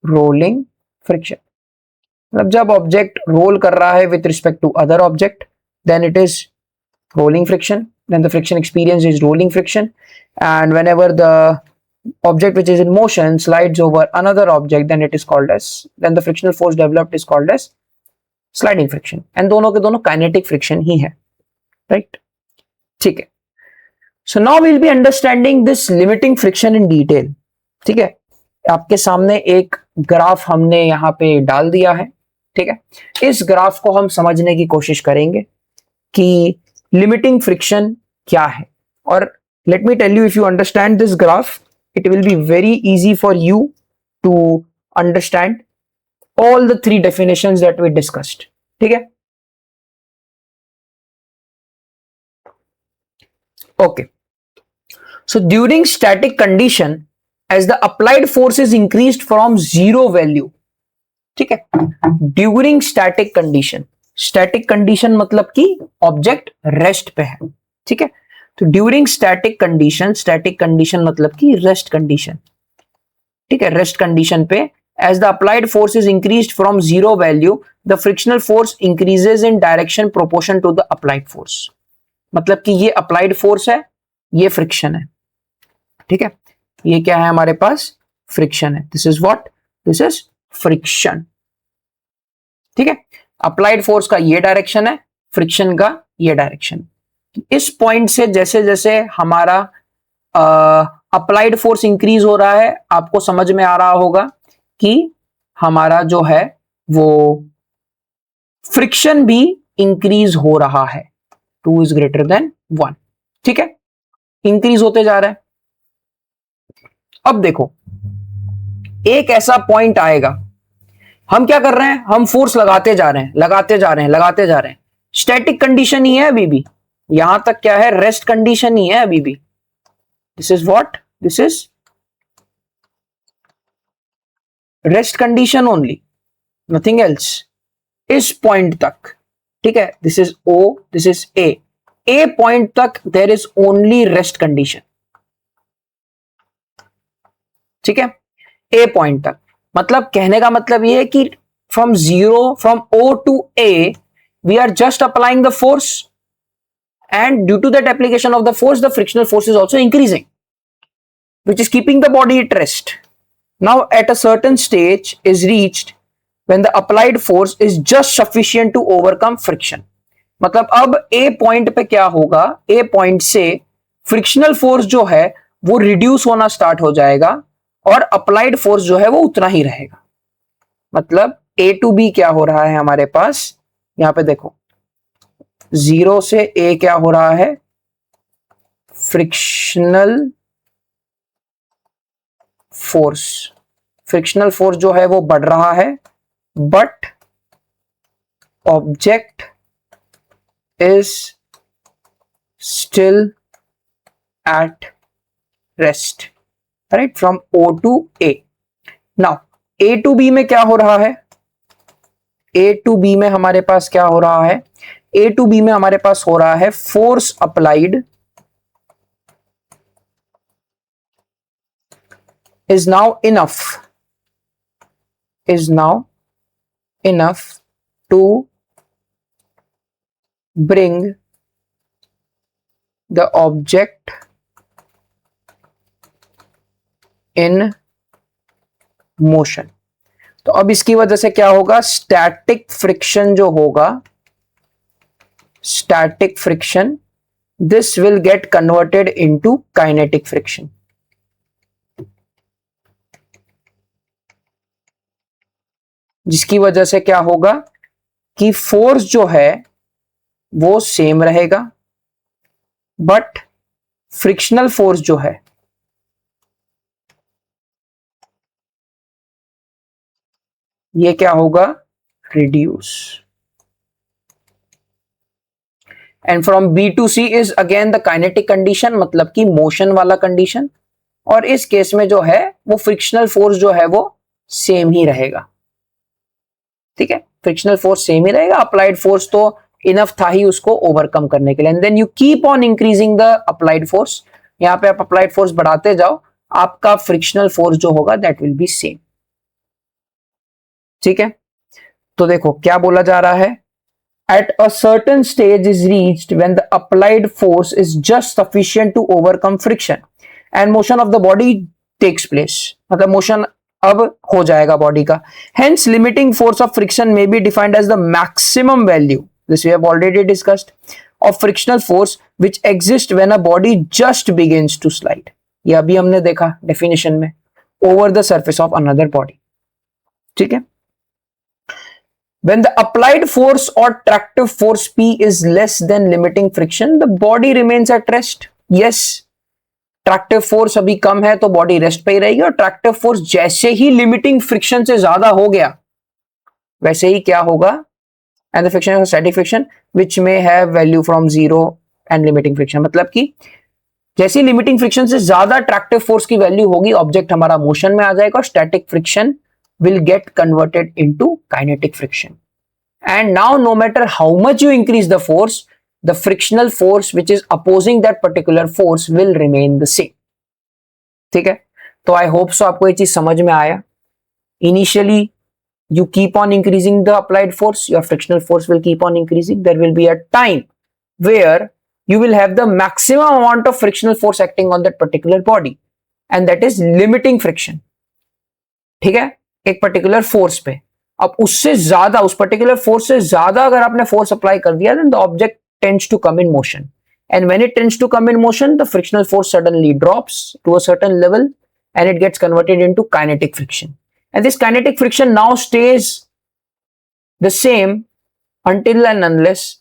Rolling friction. मतलब जब ऑब्जेक्ट रोल कर रहा है with respect to other object, then it is rolling friction, then the friction experience is rolling friction. And whenever the object which is in motion slides over another object, then it is called as, then the frictional force developed is called as sliding friction. And दोनों के दोनों kinetic friction ही है, right? ठीक है. So now we'll be understanding this limiting friction in detail. ठीक है. आपके सामने एक ग्राफ हमने यहाँ पे डाल दिया है. ठीक है. इस ग्राफ को हम समझने की कोशिश करेंगे कि लिमिटिंग फ्रिक्शन क्या है. और let me tell you, if you understand this graph, it will be very easy for you to understand all the three definitions that we discussed. ठीक है. Okay. So during static condition, as the applied force is increased from zero value. ठीक है. During static condition, static condition मतलब कि object rest पे है. ठीक है. तो ड्यूरिंग स्टैटिक कंडीशन मतलब कि रेस्ट कंडीशन. ठीक है. रेस्ट कंडीशन पे as the applied force is increased from zero value, the frictional force increases in direction proportion to the applied force. मतलब कि ये अप्लाइड फोर्स है, ये फ्रिक्शन है. ठीक है. ये क्या है हमारे पास? फ्रिक्शन है. This is what? This is friction. ठीक है. अप्लाइड फोर्स का ये डायरेक्शन है, फ्रिक्शन का ये डायरेक्शन. इस पॉइंट से जैसे जैसे हमारा अप्लाइड फोर्स इंक्रीज हो रहा है, आपको समझ में आ रहा होगा कि हमारा जो है वो फ्रिक्शन भी इंक्रीज हो रहा है. 2 इज ग्रेटर देन 1. ठीक है. इंक्रीज होते जा रहा है. अब देखो, एक ऐसा पॉइंट आएगा, हम क्या कर रहे हैं? हम फोर्स लगाते जा रहे हैं. स्टैटिक कंडीशन ही है अभी भी, यहां तक क्या है, रेस्ट कंडीशन ही है अभी भी. This is what, this is rest condition only, nothing else. इस पॉइंट तक, ठीक है, this is O, this is A point तक there is only rest condition. ठीक है, ए पॉइंट तक, मतलब कहने का मतलब ये है कि from O to A we are just applying the force, and due to that application of the force the frictional force is also increasing, which is keeping the body at rest. Now at a certain stage is reached when the applied force is just sufficient to overcome friction. मतलब अब A point पे क्या होगा, A point से frictional force जो है वो reduce होना स्टार्ट हो जाएगा और अप्लाइड फोर्स जो है वो उतना ही रहेगा. मतलब A to B क्या हो रहा है हमारे पास, यहां पे देखो, 0 से A क्या हो रहा है, फ्रिक्शनल फोर्स. फ्रिक्शनल फोर्स जो है वो बढ़ रहा है, but object is still at rest, right, from O to A. Now A to B में क्या हो रहा है, A to B में हमारे पास क्या हो रहा है, A to B में हमारे पास हो रहा है force applied is now enough to bring the object in motion. तो अब इसकी वजह से क्या होगा, स्टैटिक फ्रिक्शन जो होगा, static friction, this will get converted into kinetic friction. जिसकी वजह से क्या होगा कि फोर्स जो है वो सेम रहेगा, बट फ्रिक्शनल फोर्स जो है ये क्या होगा, reduce. And from B to C is again the kinetic condition, मतलब कि मोशन वाला कंडीशन, और इस केस में जो है वो फ्रिक्शनल फोर्स जो है वो सेम ही रहेगा. ठीक है, फ्रिक्शनल फोर्स सेम ही रहेगा, अप्लाइड फोर्स तो इनफ था ही उसको ओवरकम करने के लिए. And then you keep on increasing the applied force. यहां पे आप अप्लाइड फोर्स बढ़ाते जाओ, आपका फ्रिक्शनल फोर्स जो होगा दैट विल बी सेम. ठीक है, तो देखो क्या बोला जा रहा है, at a certain stage is reached when the applied force is just sufficient to overcome friction and motion of the body takes place. मतलब मोशन अब हो जाएगा बॉडी का. Hence limiting force of friction may be defined as the maximum value, this we have already discussed, of frictional force which exists when a body just begins to slide. ये अभी हमने देखा definition में, over the surface of another body. ठीक है, when the applied force or tractive force P is less than limiting friction, the body remains at rest. Yes, tractive force अभी कम है तो बॉडी रेस्ट पे ही रहेगी, और ट्रैक्टिव फोर्स जैसे ही limiting friction से ज्यादा हो गया वैसे ही क्या होगा, and the friction static friction which may have value from 0 and limiting friction. मतलब कि जैसे लिमिटिंग फ्रिक्शन से ज्यादा ट्रैक्टिव फोर्स की वैल्यू होगी, ऑब्जेक्ट हमारा मोशन में आ जाएगा और static friction will get converted into kinetic friction. And now no matter how much you increase the force, the frictional force which is opposing that particular force will remain the same. ठीक है, तो I hope so आपको ये चीज समझ में आया. Initially you keep on increasing the applied force, your frictional force will keep on increasing. There will be a time where you will have the maximum amount of frictional force acting on that particular body, and that is limiting friction. ठीक है, एक particular force पे. अब उससे ज्यादा, उस particular force से ज्यादा अगर आपने फोर्स अप्लाई कर दिया, then the object tends to come in motion, and when it tends to come in motion the frictional force suddenly drops to a certain level and it gets converted into kinetic friction. And this kinetic friction now stays the same until and unless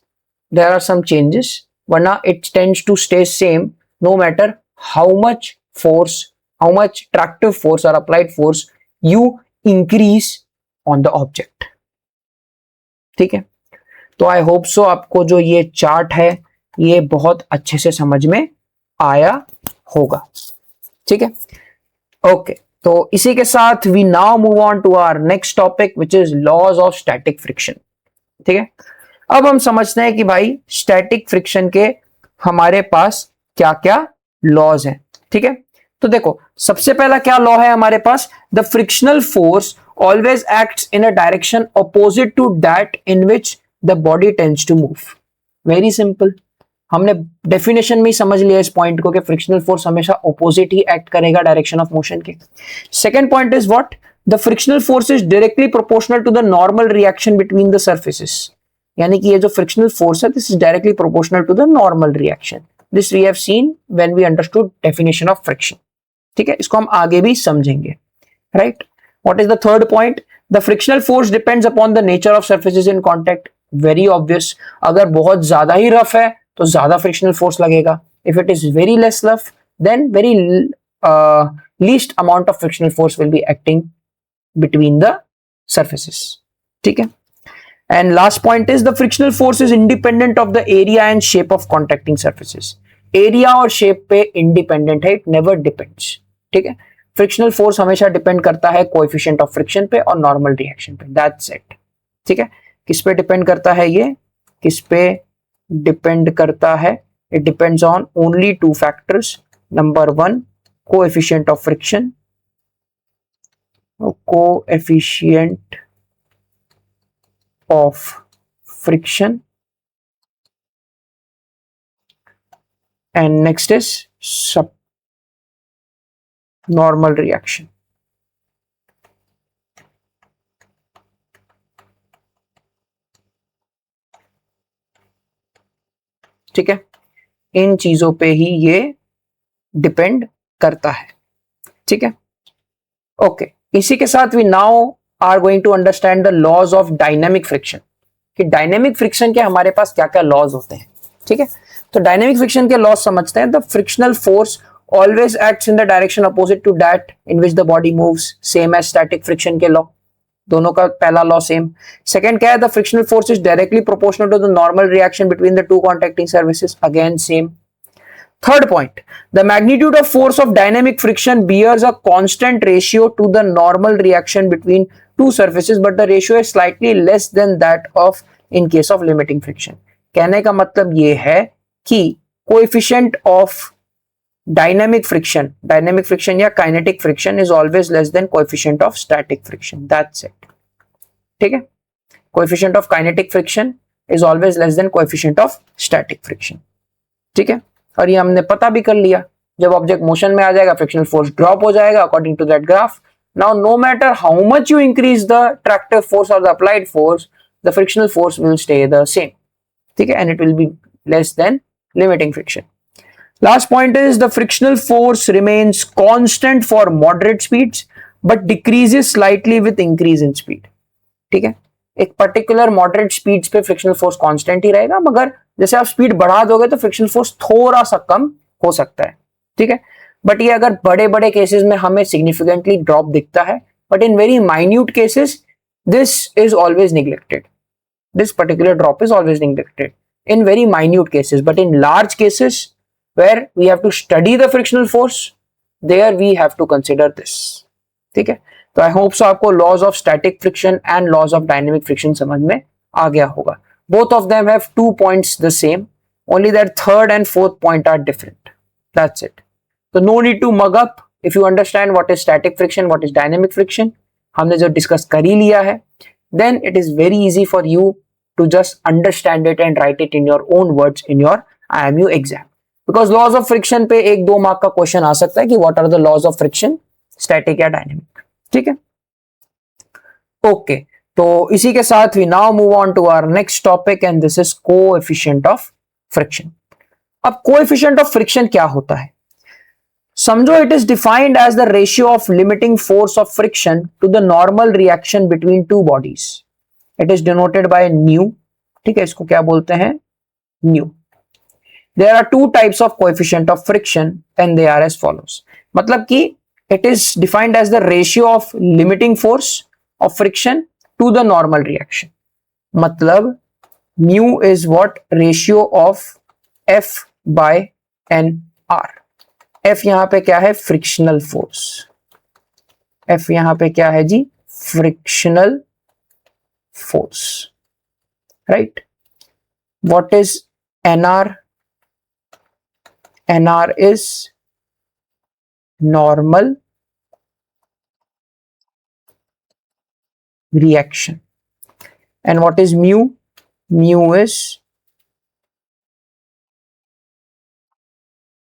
there are some changes, वरना it tends to stay same no matter how much force, how much tractive force or applied force you increase on the object. ठीक है, तो I hope so आपको जो ये chart है ये बहुत अच्छे से समझ में आया होगा, ठीक है। ओके, तो इसी के साथ we now move on to our next topic which is laws of static friction, ठीक है। अब हम समझते हैं कि भाई स्टैटिक फ्रिक्शन के हमारे पास क्या क्या लॉज हैं, ठीक है। तो देखो सबसे पहला क्या लॉ है हमारे पास, the frictional force always acts in a direction opposite to that in which the body tends to move. Very simple, हमने डेफिनेशन में ही समझ लिया इस पॉइंट को कि फ्रिक्शनल फोर्स हमेशा ऑपोजिट ही एक्ट करेगा डायरेक्शन ऑफ मोशन के। Second point is what, the frictional force is directly proportional to the normal reaction between the surfaces, यानी कि ये जो फ्रिक्शनल फोर्स है this is directly proportional to the normal reaction. This we have seen when we understood definition of friction, ठीक है। इसको हम आगे भी समझेंगे, right. What is the third point, the frictional force depends upon the nature of surfaces in contact. Very obvious, अगर बहुत ज्यादा ही रफ है तो ज्यादा फ्रिक्शनल फोर्स लगेगा, if it is very less rough then very least amount of frictional force will be acting between the surfaces, ठीक है। And last point is the frictional force is independent of the area and shape of contacting surfaces. Area और shape पे independent है, it never depends, ठीक है। Frictional force हमेशा depend करता है कोएफिशिएंट ऑफ फ्रिक्शन पे और नॉर्मल रिएक्शन पे, दैट्स इट, ठीक है। किस पे डिपेंड करता है ये, किस पे डिपेंड करता है, it depends on only two factors. Number one, coefficient of friction, coefficient of friction, and next is normal reaction, ठीक है। इन चीजों पे ही ये डिपेंड करता है, ठीक है। ओके, इसी के साथ we now are going to understand the laws of dynamic friction, कि डायनेमिक फ्रिक्शन के हमारे पास क्या क्या लॉज होते हैं, ठीक है। तो डायनेमिक फ्रिक्शन के लॉज समझते हैं। The frictional force always acts in the direction opposite to that in which the body moves, same as static friction के लॉ, दोनों का पहला लॉ सेम। सेकंड क्या है, the frictional force is directly proportional to the normal reaction between the two contacting surfaces, again same. Third point, the magnitude of force of dynamic friction bears a constant ratio to the normal reaction between two surfaces, but the ratio is slightly less than that of in case of limiting friction. कहने का मतलब ये है कि coefficient of dynamic friction या kinetic friction is always less than coefficient of static friction. That's it. ठीक है? Coefficient of kinetic friction is always less than coefficient of static friction. ठीक है? और ये हमने पता भी कर लिया, जब ऑब्जेक्ट मोशन में आ जाएगा फ्रिक्शनल फोर्स ड्रॉप हो जाएगा according to that graph. Now no matter how much you increase the tractive force और the applied force, the frictional force will stay the same, ठीक है, and it will be less than limiting friction. Last point is the frictional force remains constant for moderate speeds but decreases slightly with increase in speed, ठीक है। एक particular moderate speeds पे frictional force constant ही रहेगा, मगर जैसे आप speed बढ़ा दोगे तो फ्रिक्शनल फोर्स थोड़ा सा कम हो सकता है, ठीक है। बट ये अगर बड़े बड़े केसेस में हमें सिग्निफिकेंटली ड्रॉप दिखता है, but in very minute cases this is always neglected, this particular drop is always neglected in very minute cases, but in large cases where we have to study the frictional force, there we have to consider this, ठीक है। तो I hope so आपको laws of static friction and laws of dynamic friction समझ में आ गया होगा। Both of them have 2 points the same, only that third and fourth point are different, that's it. So no need to mug up if you understand what is static friction, what is dynamic friction, हमने जो discuss कर ही लिया है, then it is very easy for you to just understand it and write it in your own words in your IMU exam, because laws of friction पे 1-2 mark का question आ सकता है कि what are the laws of friction, static या dynamic, ठीक है। Okay, तो इसी के साथ we now move on to our next topic and this is coefficient of friction. अब coefficient of friction क्या होता है, समझो it is defined as the ratio of limiting force of friction to the normal reaction between two bodies. It is denoted by nu, ठीक है, इसको क्या बोलते हैं, nu. There are 2 types of coefficient of friction and they are as follows. मतलब कि it is defined as the ratio of limiting force of friction to the normal reaction. मतलब mu is what, ratio of F by N R. F यहां पे क्या है, frictional force. F यहां पे क्या है जी, frictional force, right. What is NR, NR is normal reaction. And what is mu? Mu is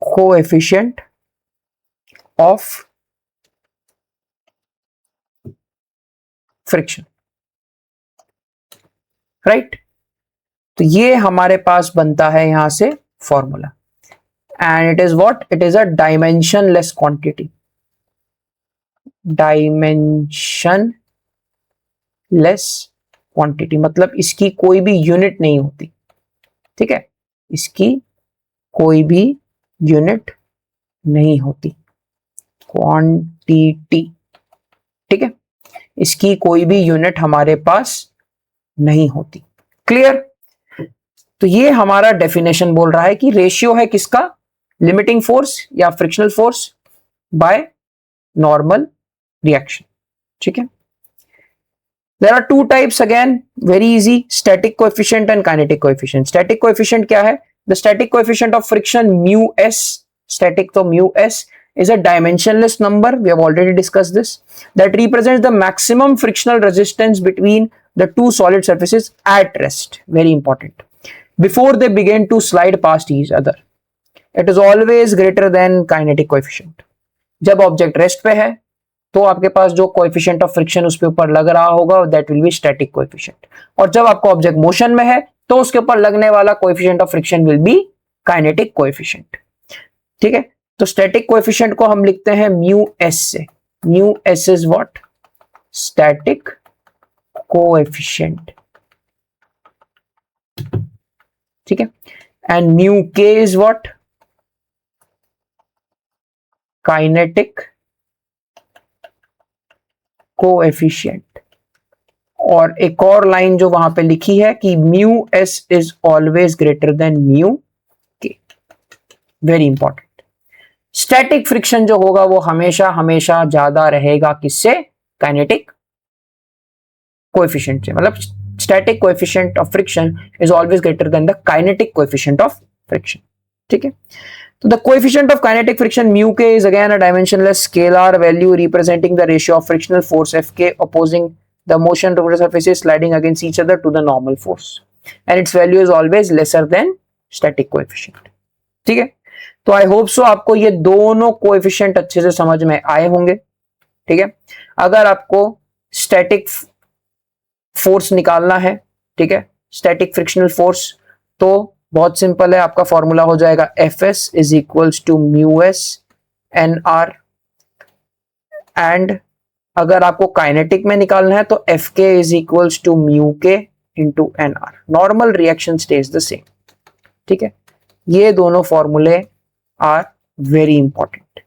coefficient of friction, right? तो ये हमारे पास बनता है यहां से formula, and it is what, it is a dimensionless quantity, dimension less quantity, मतलब इसकी कोई भी यूनिट नहीं होती, ठीक है, इसकी कोई भी यूनिट नहीं होती, क्वांटिटी, ठीक है, इसकी कोई भी यूनिट हमारे पास नहीं होती। क्लियर? तो ये हमारा डेफिनेशन बोल रहा है कि रेशियो है किसका, लिमिटिंग फोर्स या frictional force by normal reaction, ठीक है। There are two types again, very easy, static coefficient and kinetic coefficient. Static coefficient क्या है? The static coefficient of friction mu s, static तो mu s is a dimensionless number, we have already discussed this, that represents the maximum frictional resistance between the two solid surfaces at rest. Very important. Before they begin to slide past each other. It is always greater than kinetic coefficient. जब object rest पे है तो आपके पास जो coefficient of friction उसके ऊपर लग रहा होगा that will be static coefficient, और जब आपका ऑब्जेक्ट मोशन में है तो उसके ऊपर लगने वाला coefficient of friction will be kinetic coefficient, ठीक है। तो स्टैटिक कोएफिशिएंट को हम लिखते हैं म्यू एस से, mu S is what, static coefficient, ठीक है, and mu K is what, kinetic coefficient. और एक और लाइन जो वहां पे लिखी है कि mu S is always greater than mu के, वेरी इंपॉर्टेंट। स्टैटिक फ्रिक्शन जो होगा वो हमेशा हमेशा ज्यादा रहेगा किससे, काइनेटिक कोएफिशिएंट से, मतलब static coefficient of friction is always greater than the kinetic coefficient of friction, ठीक है। So the coefficient of kinetic friction mu k is again a dimensionless scalar value representing the ratio of frictional force Fk opposing the motion rotor surfaces sliding against each other to the normal force, and its value is always lesser than static coefficient, ठीक है। तो I hope so आपको ये दोनों coefficient अच्छे से समझ में आए होंगे, ठीक है। अगर आपको स्टैटिक फोर्स निकालना है, ठीक है, स्टैटिक फ्रिक्शनल फोर्स, तो बहुत सिंपल है, आपका फॉर्मूला हो जाएगा F S is equals to mu S N R, and अगर आपको काइनेटिक में निकालना है तो F K is equals to mu K into N R. Normal reaction stays the same, ठीक है। ये दोनों फॉर्मूले आर वेरी इंपॉर्टेंट,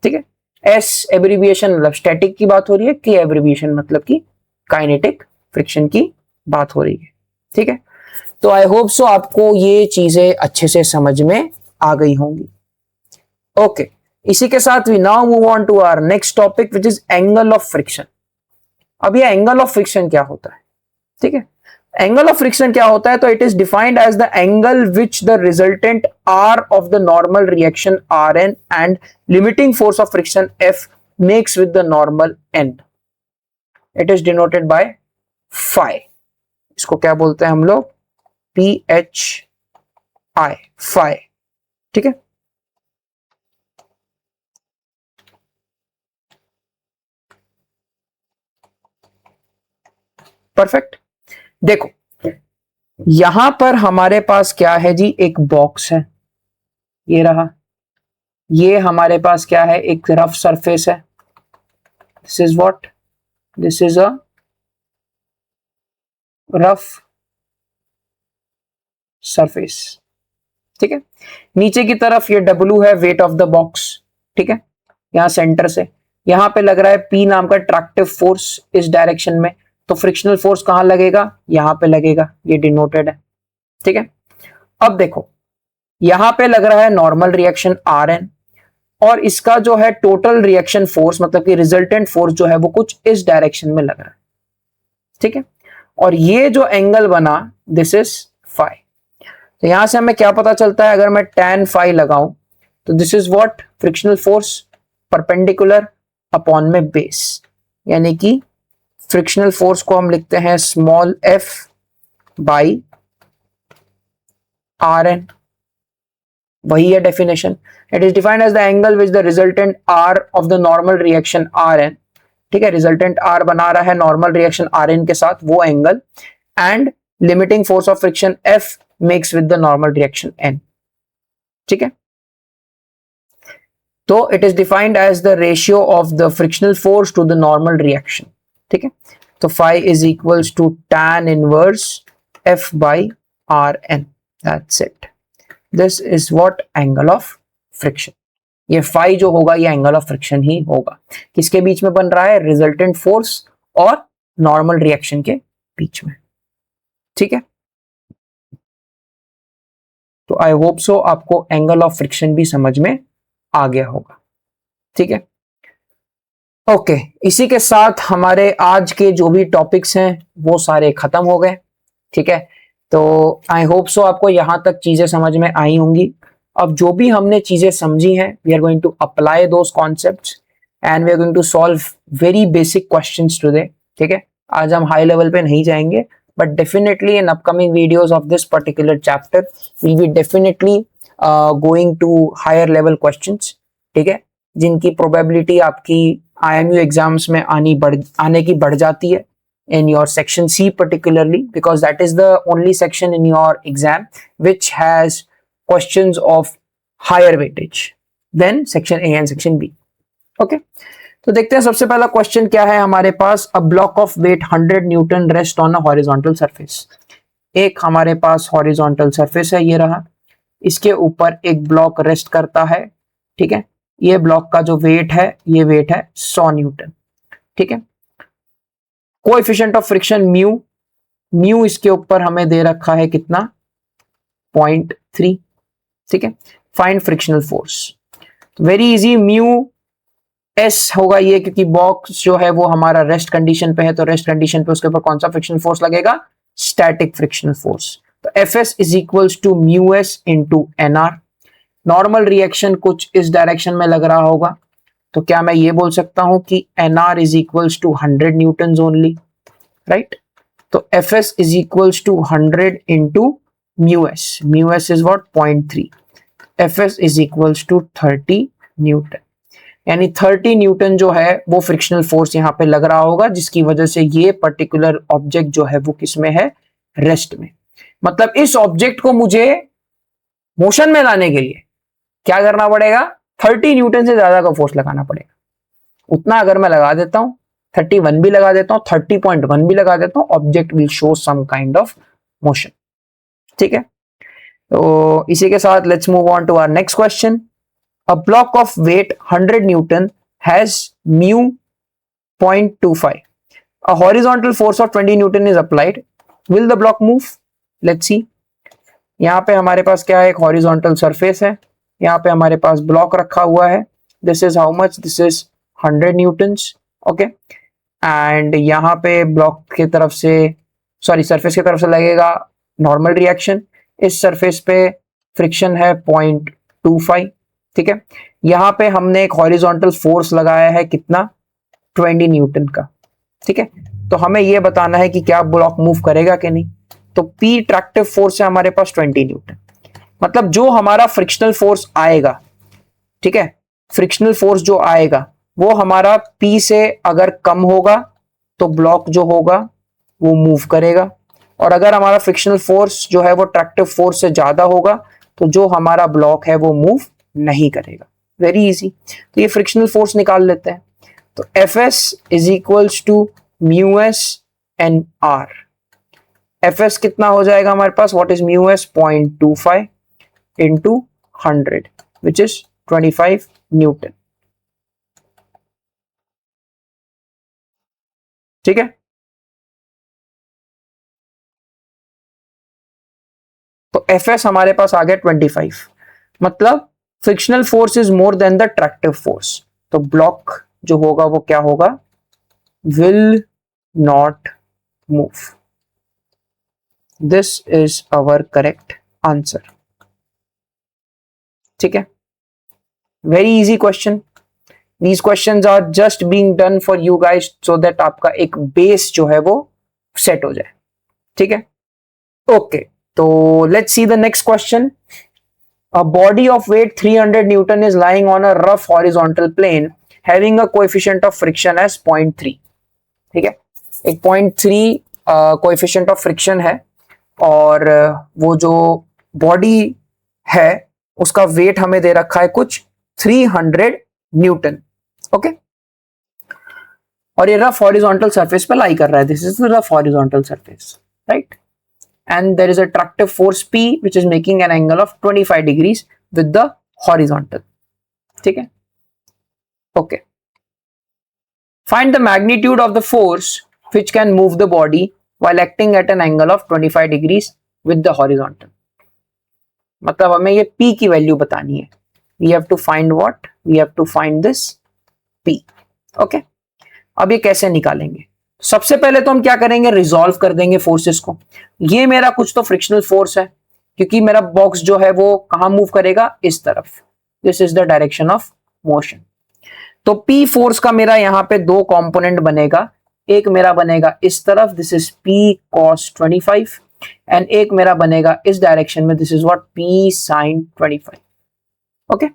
ठीक है। एस एब्रिविएशन मतलब स्टैटिक की बात हो रही है, के एब्रिविएशन मतलब कि काइनेटिक फ्रिक्शन की बात हो रही है, ठीक है। तो आई होप सो आपको ये चीजें अच्छे से समझ में आ गई होंगी। ओके, इसी के साथ we now move on to our next topic which is angle of friction. अब ये एंगल ऑफ फ्रिक्शन क्या होता है, ठीक है। एंगल ऑफ फ्रिक्शन क्या होता है, तो it is defined as the angle which the resultant R of the normal reaction R N and limiting force of friction F max with the normal N. It is denoted by phi. इसको क्या बोलते हैं हम लोग, PHI, phi, ठीक है। Perfect. देखो यहां पर हमारे पास क्या है जी, एक बॉक्स है, ये रहा, ये हमारे पास क्या है, एक रफ सरफेस है, this is what, this is a rough surface, ठीक है। नीचे की तरफ ये W है, वेट ऑफ द बॉक्स, ठीक है। यहां सेंटर से यहां पे लग रहा है P नाम का ट्रैक्टिव फोर्स इस डायरेक्शन में, तो फ्रिक्शनल फोर्स कहां लगेगा, यहां पे लगेगा, ये डिनोटेड है, ठीक है। अब देखो यहां पे लग रहा है नॉर्मल रिएक्शन आर एन, और इसका जो है टोटल रिएक्शन फोर्स मतलब कि रिजल्टेंट फोर्स जो है वो कुछ इस डायरेक्शन में लग रहा है, ठीक है। और ये जो एंगल बना दिस इज फाई। तो यहां से हमें क्या पता चलता है, अगर मैं tan फाई लगाऊं तो this is what frictional force perpendicular upon में बेस, यानी कि फ्रिक्शनल फोर्स को हम लिखते हैं small f by R N, वही है definition. It is defined as the angle which the resultant R of the normal reaction R N, ठीक है, रिजल्टेंट आर बना रहा है नॉर्मल रिएक्शन आर एन के साथ वो angle, and limiting force of friction F max with the normal reaction N, ठीक है। तो it is defined as the ratio of the frictional force to the normal reaction, ठीक है। तो phi is equals to tan inverse F by R N, that's it. This is what angle of friction, ये phi जो होगा ये angle of friction ही होगा। किसके बीच में बन रहा है, रिजल्टेंट फोर्स और नॉर्मल रिएक्शन के बीच में, ठीक है। तो आई होप सो आपको एंगल ऑफ फ्रिक्शन भी समझ में आ गया होगा, ठीक है। ओके, इसी के साथ हमारे आज के जो भी टॉपिक्स हैं वो सारे खत्म हो गए, ठीक है। तो आई होप सो आपको यहां तक चीजें समझ में आई होंगी। अब जो भी हमने चीजें समझी हैं we are going to apply those concepts and we are going to solve very basic questions today, ठीक है। आज हम हाई लेवल पे नहीं जाएंगे, but definitely in upcoming videos of this particular chapter will be definitely going to higher level questions, ठीक है, जिनकी प्रोबेबिलिटी आपकी IMU एग्जाम्स में आने की बढ़ जाती है in your section C particularly, because that is the only section in your exam which has questions of higher weightage than section A and section B. Okay, तो देखते हैं सबसे पहला क्वेश्चन क्या है हमारे पास। A block of weight 100 newton rest on a horizontal surface. एक हमारे पास हॉरिजॉन्टल सरफेस है, ये रहा, इसके ऊपर एक ब्लॉक रेस्ट करता है, ठीक है। ये ब्लॉक का जो वेट है ये वेट है 100 न्यूटन, ठीक है। Coefficient of friction mu, mu इसके ऊपर हमें दे रखा है कितना, 0.3, ठीक है। Find frictional force, very easy, mu S होगा ये, क्योंकि बॉक्स जो है वो हमारा रेस्ट कंडीशन पे है, तो रेस्ट कंडीशन पे उसके ऊपर कौन सा फ्रिक्शनल फोर्स लगेगा, स्टैटिक फ्रिक्शनल फोर्स। तो F S is equals to mu S into N R. Normal reaction कुछ इस डायरेक्शन में लग रहा होगा, तो क्या मैं ये बोल सकता हूं कि N R is equals to 100 newton only, right. तो F S is equals to 100 into mu S is what 0.3, F S is equals to 30 newton, यानी 30 न्यूटन जो है वो फ्रिक्शनल फोर्स यहाँ पे लग रहा होगा, जिसकी वजह से ये पर्टिकुलर ऑब्जेक्ट जो है वो किस में है, रेस्ट में। मतलब इस ऑब्जेक्ट को मुझे मोशन में लाने के लिए क्या करना पड़ेगा, 30 न्यूटन से ज्यादा का फोर्स लगाना पड़ेगा। उतना अगर मैं लगा देता हूं, 31 भी लगा देता हूं, 30.1 भी लगा देता हूं, object will show some kind of motion, ठीक है। तो इसी के साथ let's move on to our next question. A block of weight 100 newton has mu 0.25, a horizontal force of 20 newton is applied, will the block move? let's see। यहाँ पे हमारे पास क्या है, एक हॉरिजॉन्टल सरफेस है, यहाँ पे हमारे पास ब्लॉक रखा हुआ है, this is how much, this is 100 Newton's, okay. And यहाँ पे ब्लॉक की तरफ से, सॉरी सरफेस की तरफ से लगेगा नॉर्मल रिएक्शन, इस सरफेस पे फ्रिक्शन है 0.25, ठीक है। यहाँ पे हमने एक हॉरिजॉन्टल फोर्स लगाया है कितना, 20 न्यूटन का, ठीक है। तो हमें यह बताना है कि क्या ब्लॉक मूव करेगा कि नहीं। तो P ट्रैक्टिव फोर्स है हमारे पास 20 न्यूटन, मतलब जो हमारा फ्रिक्शनल फोर्स आएगा, ठीक है, फ्रिक्शनल फोर्स जो आएगा वो हमारा P से अगर कम होगा तो ब्लॉक जो होगा वो मूव करेगा, और अगर हमारा फ्रिक्शनल फोर्स जो है वो ट्रैक्टिव फोर्स से ज्यादा होगा तो जो हमारा ब्लॉक है वो मूव नहीं करेगा। वेरी इजी, तो ये फ्रिक्शनल फोर्स निकाल लेते हैं। तो F S is equals to mu S N R. F S कितना हो जाएगा हमारे पास, what is mu S, 0.25 into 100 which is 25 newton, ठीक है। तो Fs हमारे पास आ गया 25, मतलब frictional force is more than the tractive force. तो ब्लॉक जो होगा वो क्या होगा, will not move. This is our correct answer. ठीक है, very easy question. These questions are just being done for you guys so that आपका एक बेस जो है वो सेट हो जाए। ठीक है, ओके, तो let's see the next question. A body of weight 300 Newton is lying on a rough horizontal plane having a coefficient of friction as 0.3. ठीक है, एक 0.3 कोएफिशिएंट ऑफ फ्रिक्शन है और वो जो बॉडी है उसका वेट हमें दे रखा है कुछ 300 न्यूटन। ओके, और ये रफ हॉरिजॉन्टल सरफेस पे लाई कर रहा है। This is the rough horizontal surface, right, and there is a attractive force P which is making an angle of 25 degrees with the horizontal. ठीक है, okay, find the magnitude of the force which can move the body while acting at an angle of 25 degrees with the horizontal. मतलब हमें ये P की value बतानी है। We have to find what? We have to find this P. Okay, अब ये कैसे निकालेंगे? सबसे पहले तो हम क्या करेंगे, रिजॉल्व कर देंगे फोर्सेस को। ये मेरा कुछ तो फ्रिक्शनल फोर्स है क्योंकि मेरा बॉक्स जो है वो कहां मूव करेगा, इस तरफ। This is the direction of motion. तो पी फोर्स का मेरा यहां पे दो कंपोनेंट बनेगा, एक मेरा बनेगा इस तरफ, this is P cos 25, and एक मेरा बनेगा इस डायरेक्शन में, this is what P sine 25। Okay,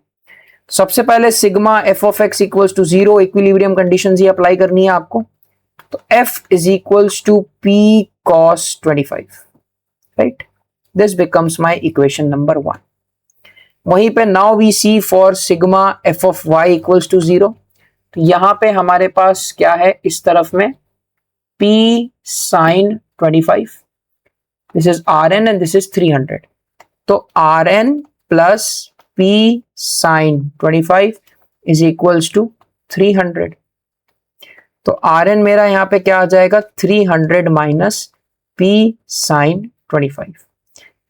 सबसे पहले sigma F of X equals to 0, equilibrium conditions ये अप्लाई करनी है आपको। तो F is equals to P cos 25, right? This becomes my equation number 1. वहीं पे now we see for sigma F of y equals to 0. तो यहां पे हमारे पास क्या है, इस तरफ में P sin 25, this is Rn and this is 300. तो Rn plus P sin 25 is equals to 300. तो Rn मेरा यहां पे क्या आ जाएगा, 300 minus P sine 25.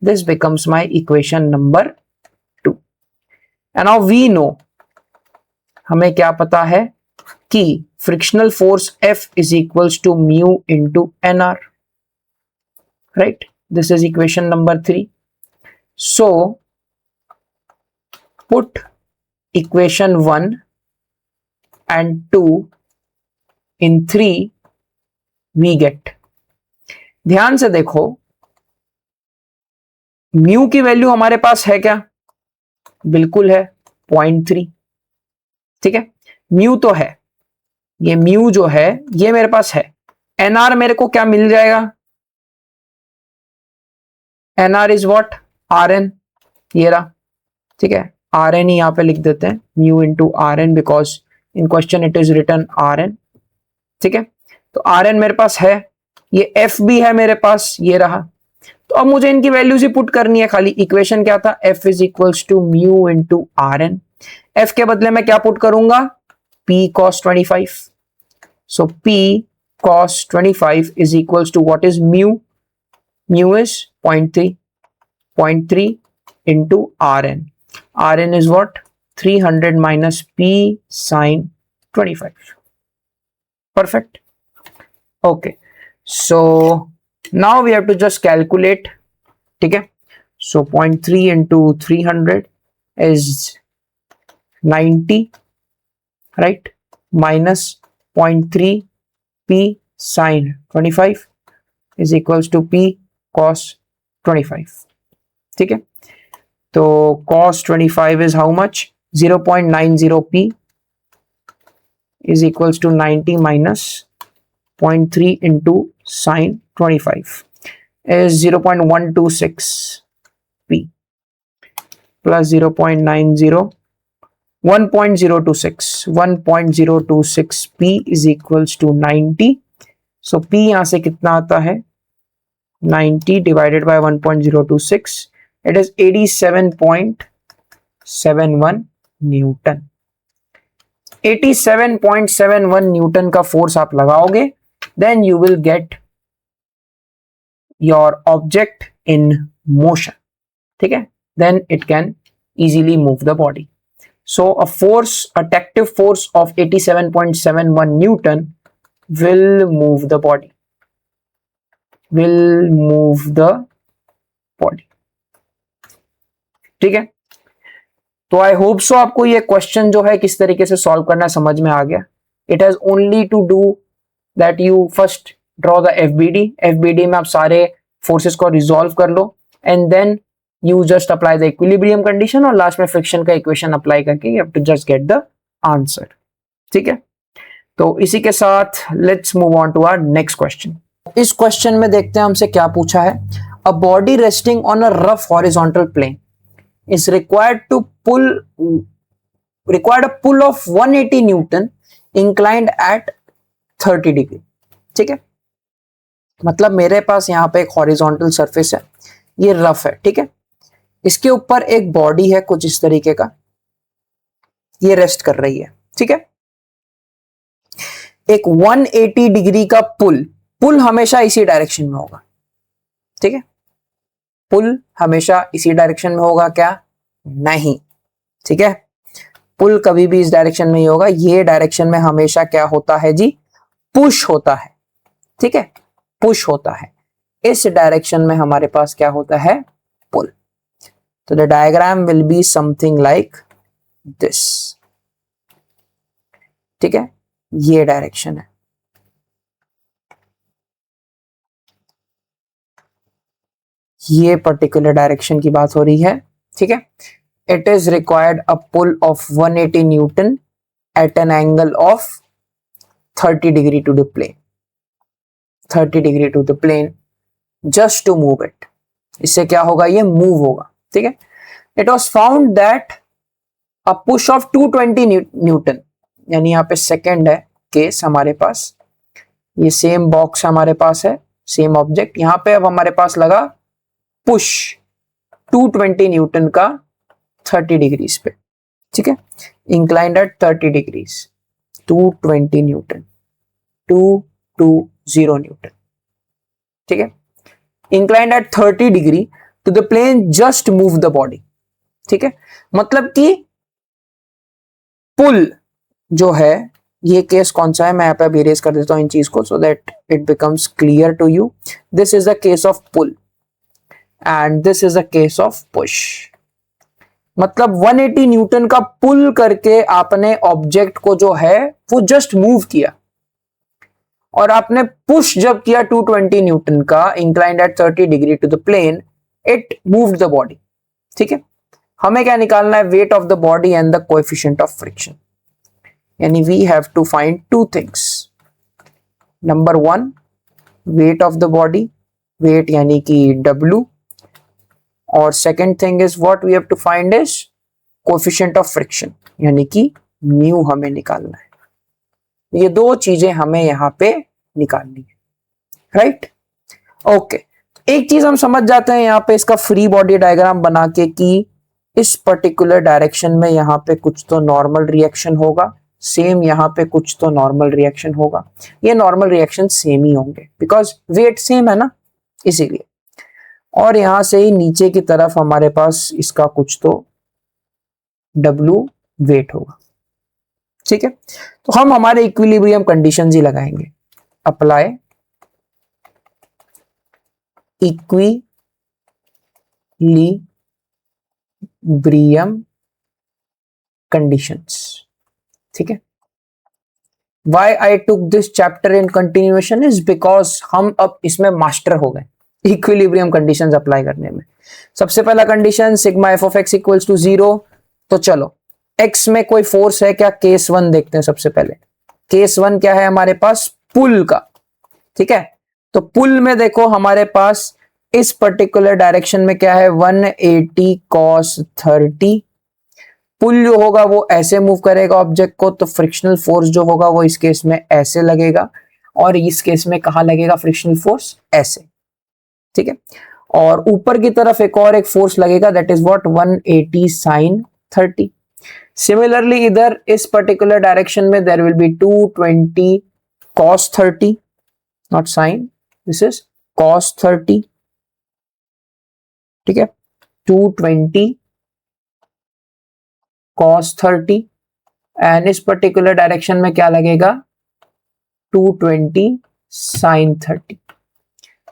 This becomes my equation number 2। And now we know, हमें क्या पता है कि frictional force F is equals to mu into NR, right. This is equation number 3। So put equation 1 and 2 in 3 we get, ध्यान से देखो, mu की value हमारे पास है क्या, बिल्कुल है 0.3। ठीक है, म्यू तो है, ये म्यू जो है ये मेरे पास है। एनआर मेरे को क्या मिल जाएगा, एनआर इज व्हाट, Rn, ये रहा। ठीक है, Rn ही यहां पे लिख देते हैं, mu into Rn, because in question it is written Rn। ठीक है, तो Rn मेरे पास है, ये F भी है मेरे पास, ये रहा। तो अब मुझे इनकी वैल्यूज ही पुट करनी है खाली। इक्वेशन क्या था, F is equals to mu into Rn। F के बदले में क्या पुट करूंगा, P cos 25। So P cos 25 is equals to what is mu, mu is 0.3 into Rn। Rn is what, 300 minus P sin 25। Perfect. Okay, so now we have to just calculate. ठीक है, so 0.3 into 300 is 90, right, minus 0.3 P sin 25 is equals to P cos 25. ठीक है, तो cos 25 is how much, 0.90 P is equals to 90 minus 0.3 into sin 25 is 0.126 P plus 0.90, 1.026 P is equals to 90. So P यहाँ से कितना आता है, 90 divided by 1.026, it is 87.71 newton. 87.71 newton का force आप लगाओगे, then you will get your object in motion. ठीक है, then it can easily move the body. So a force, attractive force of 87.71 Newton will move the body, will move the body. ठीक है, तो I hope so आपको ये question जो है किस तरीके से सॉल्व करना समझ में आ गया. It has only to do that you first draw the FBD में आप सारे फोर्सेस को रिजॉल्व कर लो and then you just apply the equilibrium condition और लास्ट में फ्रिक्शन का इक्वेशन अप्लाई करके you have to just get the answer. ठीक है, तो इसी के साथ let's move on to our next question. इस क्वेश्चन में देखते हैं हमसे क्या पूछा है. A body resting on a rough horizontal plane is required a pull of 180 Newton inclined at 30 degree. ठीक है, मतलब मेरे पास यहाँ पे एक हॉरिजॉन्टल सरफेस है, ये रफ है. ठीक है, इसके ऊपर एक बॉडी है कुछ इस तरीके का, ये रेस्ट कर रही है. ठीक है, एक 180 डिग्री का पुल हमेशा इसी डायरेक्शन में होगा. ठीक है, पुल हमेशा इसी डायरेक्शन में होगा क्या? नहीं. ठीक है, पुल कभी भी इस डायरेक्शन में ही होगा. ये डायरेक्शन में हमेशा क्या होता है जी? पुश होता है. ठीक है, पुश होता है. इस डायरेक्शन में हमारे पास क्या होता है? पुल. तो the diagram will be something like this. ठीक है, ये डायरेक्शन है. ये पर्टिकुलर डायरेक्शन की बात हो रही है. ठीक है, it is required a pull of 180 newton at an angle of 30 degree to the plane. 30 degree to the plane just to move it. इससे क्या होगा? ये मूव होगा. ठीक है, it was found that a push of 220 newton, यानी यहाँ पे सेकेंड है केस हमारे पास. ये सेम बॉक्स हमारे पास है, सेम ऑब्जेक्ट. यहाँ पे अब हमारे पास लगा पुश 220 न्यूटन का 30 डिग्रीज पे. ठीक है, inclined at 30 degrees, 220 newton, 220 newton. ठीक है, inclined at 30 degree to the plane, just move the body. ठीक है, मतलब कि पुल जो है, ये केस कौन सा है मैं यहाँ पे अभी इरेज कर देता हूं इन चीज को so that it becomes clear to you. This is the case of pull and this is a case of push. मतलब 180 न्यूटन का पुल करके आपने ऑब्जेक्ट को जो है वो जस्ट मूव किया, और आपने पुश जब किया 220 न्यूटन का inclined at 30 degree to the plane, it moved the body. ठीक है, हमें क्या निकालना है? Weight of the body and the coefficient of friction. यानी we have to find two things. Number 1, weight of the body, weight यानी कि W, और second thing is what we have to find is coefficient of friction, यानी कि mu हमें निकालना है. ये दो चीजें हमें यहां पे निकालनी है. Right, okay. एक चीज हम समझ जाते हैं यहां पे इसका फ्री बॉडी डायग्राम बना के कि इस पर्टिकुलर डायरेक्शन में यहां पे कुछ तो नॉर्मल रिएक्शन होगा, सेम यहां पे कुछ तो नॉर्मल रिएक्शन होगा. ये नॉर्मल रिएक्शन सेम ही होंगे बिकॉज वेट सेम है ना, इसीलिए. और यहां से ही नीचे की तरफ हमारे पास इसका कुछ तो W वेट होगा. ठीक है, तो हम हमारे इक्विलिब्रियम कंडीशंस ही लगाएंगे. Apply equilibrium conditions. ठीक है, Why I took this chapter in continuation is because हम अब इसमें मास्टर हो गए इक्विलिब्रियम कंडीशंस अप्लाई करने में. सबसे पहला condition sigma F of X equals to 0. तो चलो एक्स में कोई फोर्स है क्या? केस 1 देखते हैं सबसे पहले. केस 1 क्या है हमारे पास? पुल का. ठीक है, तो पुल में देखो हमारे पास इस पर्टिकुलर डायरेक्शन में क्या है? 180 cos 30. पुल जो होगा वो ऐसे मूव करेगा ऑब्जेक्ट को, तो फ्रिक्शनल फोर्स जो होगा वो इस केस में ऐसे लगेगा, और इस केस में कहां लगेगा फ्रिक्शनल फोर्स? ऐसे. ठीक है, और ऊपर की तरफ एक और एक फोर्स लगेगा, that is what? 180 sin 30. Similarly इधर इस पर्टिकुलर डायरेक्शन में there will be 220 cos 30, not sin, this is cos 30. ठीक है, 220 cos 30 एंड इस पर्टिकुलर डायरेक्शन में क्या लगेगा 220 sin 30।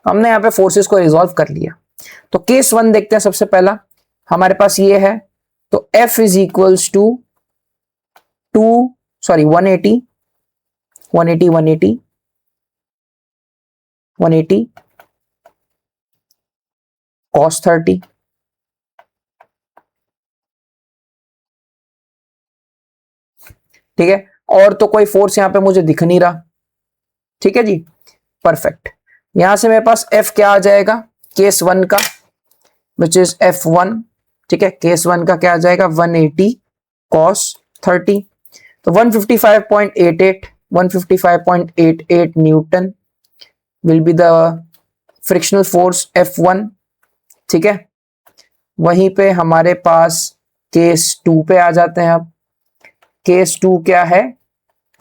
हमने यहाँ पे फोर्सेस को रिजॉल्व कर लिया। तो केस 1 देखते हैं। सबसे पहला हमारे पास ये है, तो F is equals to 180 cos 30 ठीक है, और तो कोई फोर्स यहां पे मुझे दिख नहीं रहा। ठीक है जी, परफेक्ट। यहां से मेरे पास F क्या आ जाएगा केस 1 का, विच इज F1। ठीक है, केस 1 का क्या आ जाएगा 180 cos 30, तो 155.88 Newton will be the frictional force F1। ठीक है, वहीं पे हमारे पास केस 2 पे आ जाते हैं। अब केस 2 क्या है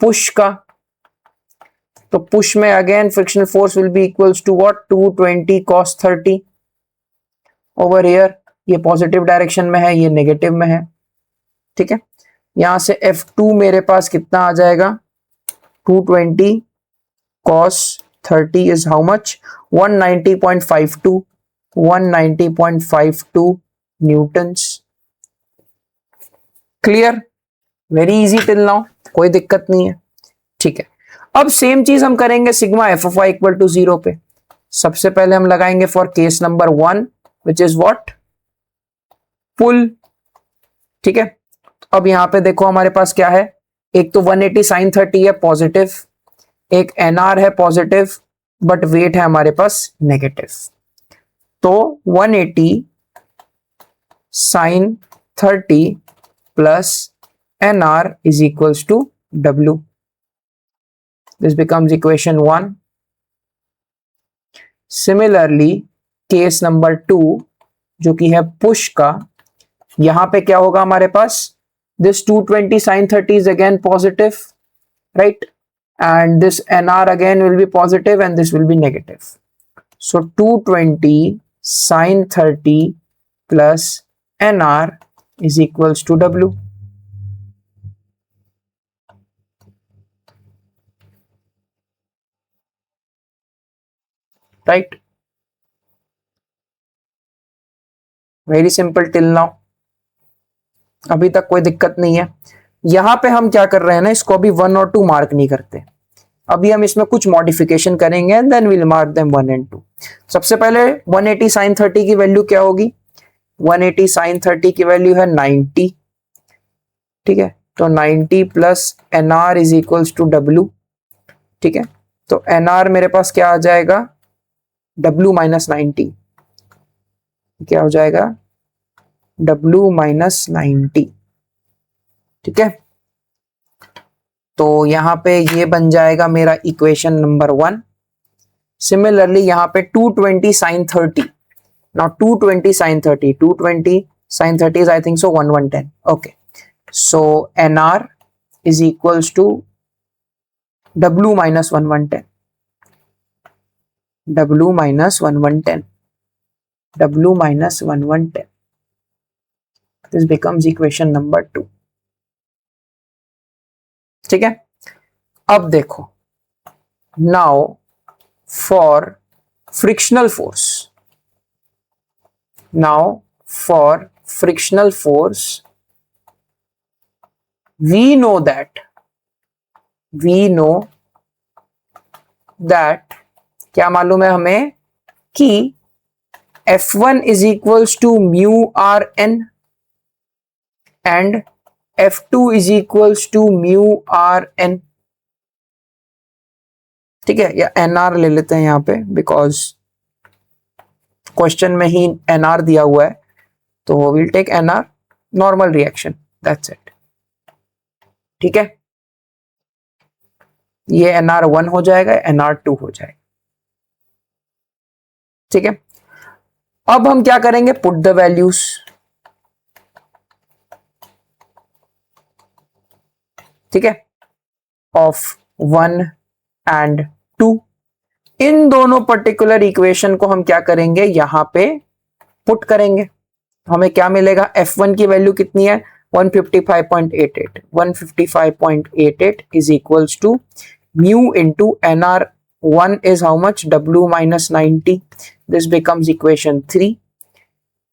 पुश का, तो पुश में again frictional force will be equals to what 220 cos 30 over here. ये पॉजिटिव डायरेक्शन में है, ये नेगेटिव में है। ठीक है, यहां से F2 मेरे पास कितना आ जाएगा 220 cos 30 is how much 190.52 Newton's. Clear, very easy till now, कोई दिक्कत नहीं है। ठीक है, अब सेम चीज हम करेंगे sigma F of Y equal to 0 पे। सबसे पहले हम लगाएंगे for case number 1 which is what pull. ठीक है, अब यहां पे देखो हमारे पास क्या है, एक तो 180 sin 30 है पॉजिटिव, एक एनआर है पॉजिटिव, बट वेट है हमारे पास नेगेटिव। तो 180 sin 30 plus N R is equals to W। This becomes equation 1. Similarly, case number 2 जो कि है पुश का, यहां पे क्या होगा हमारे पास this 220 sin 30 is again positive, right? And this NR again will be positive and this will be negative. So 220 sin 30 plus NR is equals to W. Right? Very simple till now. अभी तक कोई दिक्कत नहीं है। यहां पे हम क्या कर रहे हैं ना, इसको अभी 1 और 2 मार्क नहीं करते, अभी हम इसमें कुछ मॉडिफिकेशन करेंगे and then will mark them 1 and 2। सबसे पहले 180 sin 30 की वैल्यू क्या होगी, 180 sin 30 की वैल्यू है 90। ठीक है, तो 90 plus N R is equals to W। ठीक है, तो एनआर मेरे पास क्या आ जाएगा W माइनस 90, क्या हो जाएगा W माइनस 90। ठीक है, तो यहां पे ये बन जाएगा मेरा इक्वेशन नंबर 1। सिमिलरली यहां पे 220 sin 30, now 220 sin 30 is I think so 1110. Okay, so NR is equals to W minus 1110, W minus 1110, W minus 1110. This becomes equation number 2. ठीक है, अब देखो now for frictional force, now for frictional force we know that क्या मालूम है हमें कि F1 is equals to mu Rn and F2 is equals to mu Rn। ठीक है, या NR ले लेते हैं यहां पे, बिकॉज क्वेश्चन में ही NR दिया हुआ है, तो will take NR normal reaction, that's it. ठीक है, ये NR1 हो जाएगा, NR2 हो जाएगा। ठीक है, अब हम क्या करेंगे, पुट द वैल्यूज। ठीक है, ऑफ 1 एंड 2, इन दोनों पर्टिकुलर इक्वेशन को हम क्या करेंगे यहां पे पुट करेंगे। हमें क्या मिलेगा, F1 की वैल्यू कितनी है 155.88, 155.88 is equals to mu into NR1 is how much, W minus 90. This becomes equation 3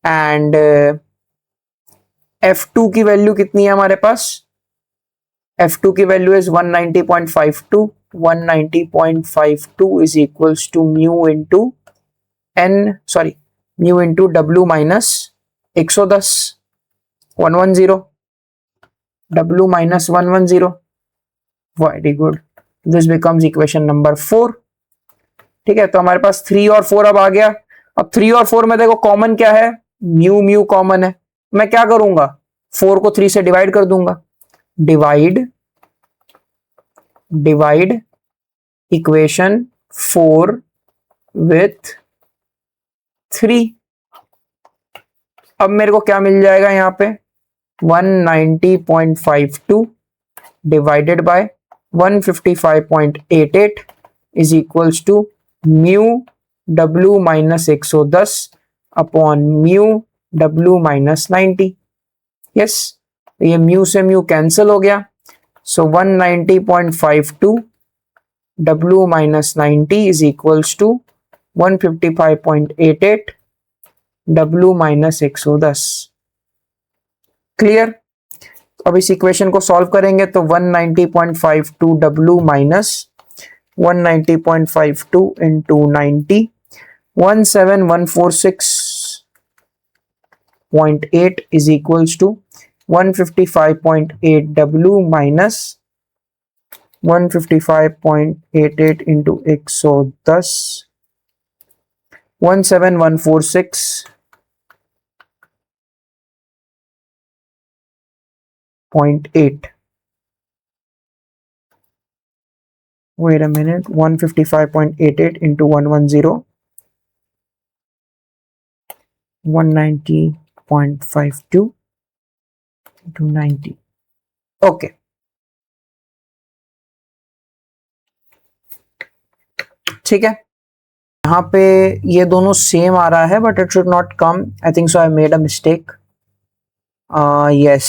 and F2 की वैल्यू कितनी है हमारे पास, F2 की value is 190.52, 190.52 is equals to mu into mu into W minus 110, 110, W minus 110. Very good. This becomes equation number 4. ठीक है, तो हमारे पास 3 और 4 अब आ गया. अब 3 और 4 में देखो कॉमन क्या है, म्यू म्यू कॉमन है. मैं क्या करूंगा, 4 को 3 से डिवाइड कर दूंगा. Divide equation 4 with 3. अब मेरे को क्या मिल जाएगा यहाँ पे, 190.52 divided by 155.88 is equals to mu W minus 110 upon mu W minus 90. Yes, ये म्यू से म्यू कैंसिल हो गया. So 190.52 W minus 90 is equals to 155.88 W minus 110. Clear. अब इस इक्वेशन को सॉल्व करेंगे तो 190.52 W minus 190.52 into 90, 17146.8 is equals to 155.8 W minus 155.88 into 110, 17146.8. Wait a minute, 155.88 into 110, 190.52 into 90. Okay. ठीक है, यहाँ पे ये दोनों सेम आ रहा है but it should not come. I think so I made a mistake. Yes,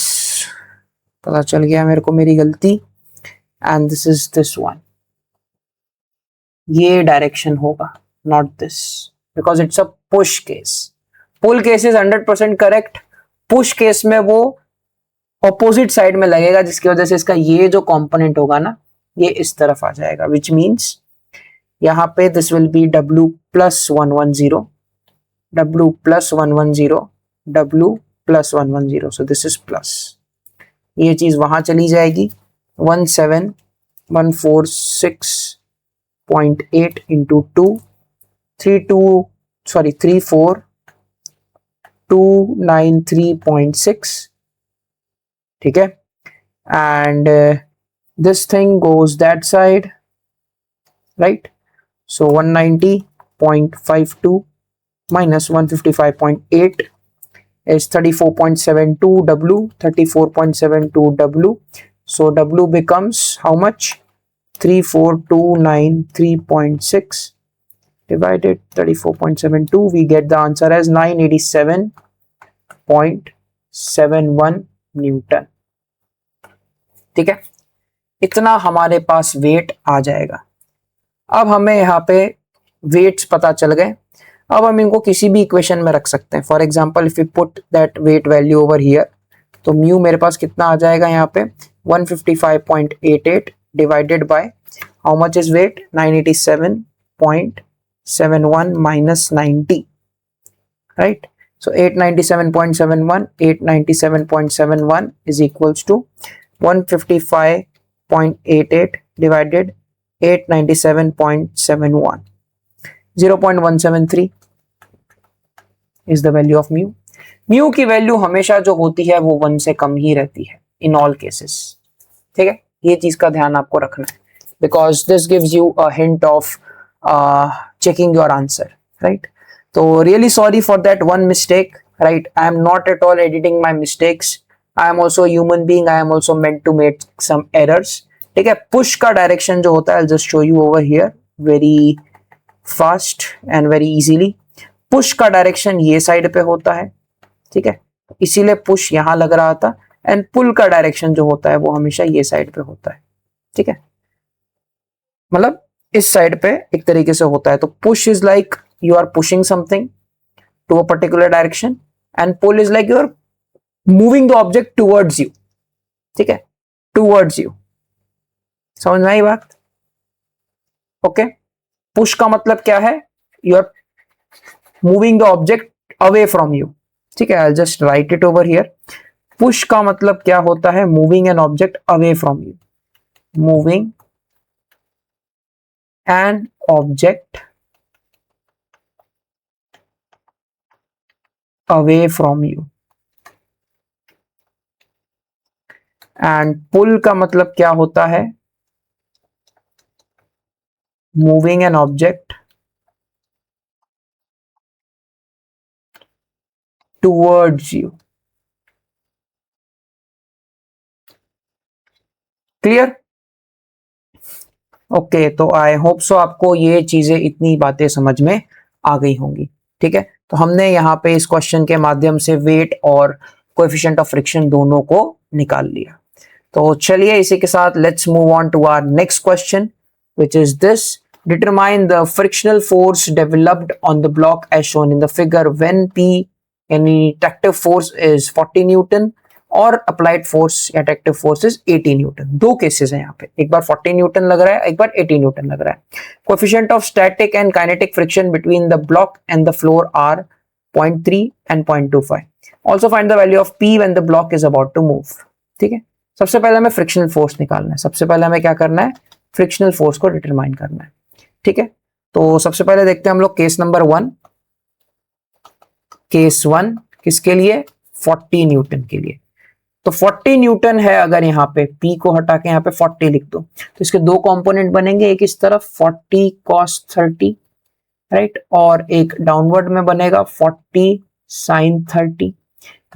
पता चल गया मेरे को मेरी गलती. And this is this one. ये डायरेक्शन होगा, not this, because it's a push case. Pull case is 100% correct. Push case में वो ऑपोजिट साइड में लगेगा, जिसकी वजह से इसका ये जो कंपोनेंट होगा ना, ये इस तरफ आ जाएगा, विच मीन्स यहाँ पे this will be W plus 110, W plus 110, W plus 110. So this is plus. ये चीज वहां चली जाएगी. 17146.8 इंटू 2, 34293.6. ठीक है, and this thing goes that side, right. So 190.52 minus 155.8 is 34.72 W, 34.72 W. So W becomes how much? 34293.6 divided 34.72. We get the answer as 987.71 Newton. ठीक है, इतना हमारे पास वेट आ जाएगा. अब हमें यहाँ पे वेट्स पता चल गए. अब हम इनको किसी भी इक्वेशन में रख सकते हैं. For example if you put that weight value over here, तो म्यू मेरे पास कितना आ जाएगा यहाँ पे 155.88 divided by how much is weight 987.71 minus 90, right. So 897.71 is equals to 155.88 divided 897.71, 0.173 is the value of mu. mu की वैल्यू हमेशा जो होती है वो 1 से कम ही रहती है in all cases. ठीक है, ये चीज का ध्यान आपको रखना है, because this gives you a hint of checking your answer, right? So really sorry for that one mistake, right? I am not at all editing my mistakes. I am also a human being. I am also meant to make some errors. ठीक है, push का direction जो होता है, I'll just show you over here very fast and very easily. Push का direction ये side पे होता है, ठीक है, इसीलिए पुश यहां लग रहा था, एंड पुल का डायरेक्शन जो होता है वो हमेशा ये साइड पे होता है, ठीक है, मतलब इस साइड पे एक तरीके से होता है। तो push is like you are pushing something to a particular direction, and pull is like you are moving the object towards you, ठीक है, टुवर्ड्स यू। समझ में आई बात? ओके, पुश का मतलब क्या है, you are moving the object away from you, ठीक है, I just write it over here. Push का मतलब क्या होता है, moving an object away from you, moving an object away from you. And pull का मतलब क्या होता है, moving an object towards you. Clear? Okay, तो आई होप सो आपको ये चीजें, इतनी बातें समझ में आ गई होंगी, ठीक है। तो हमने यहाँ पे इस क्वेश्चन के माध्यम से वेट और कोएफिशिएंट ऑफ फ्रिक्शन दोनों को निकाल लिया। तो चलिए इसी के साथ let's move on to our next question, which is this: determine the frictional force developed on the block as shown in the figure when P यानी ट्रैक्टिव फोर्स इज 40 न्यूटन और अप्लाइड फोर्स या tractive force is 80 newton. दो cases हैं यहाँ पे, एक बार 40 Newton लग रहा है, एक बार 80 न्यूटन लग रहा है। Coefficient of static and kinetic friction between the block and the floor are 0.3 and 0.25। Also find the value of P when the block is about to move. ठीक है, सबसे पहले हमें फ्रिक्शनल फोर्स निकालना है, सबसे पहले हमें क्या करना है, फ्रिक्शनल फोर्स को डिटरमाइन करना है। ठीक है, तो सबसे पहले देखते हैं हम लोग केस नंबर 1। केस 1 किसके लिए, 40 न्यूटन के लिए। तो 40 न्यूटन है, अगर यहाँ पे P को हटा के यहाँ पे 40 लिख दो तो इसके दो कंपोनेंट बनेंगे, एक इस तरफ 40 cos 30, राइट, और एक डाउनवर्ड में बनेगा 40 sin 30।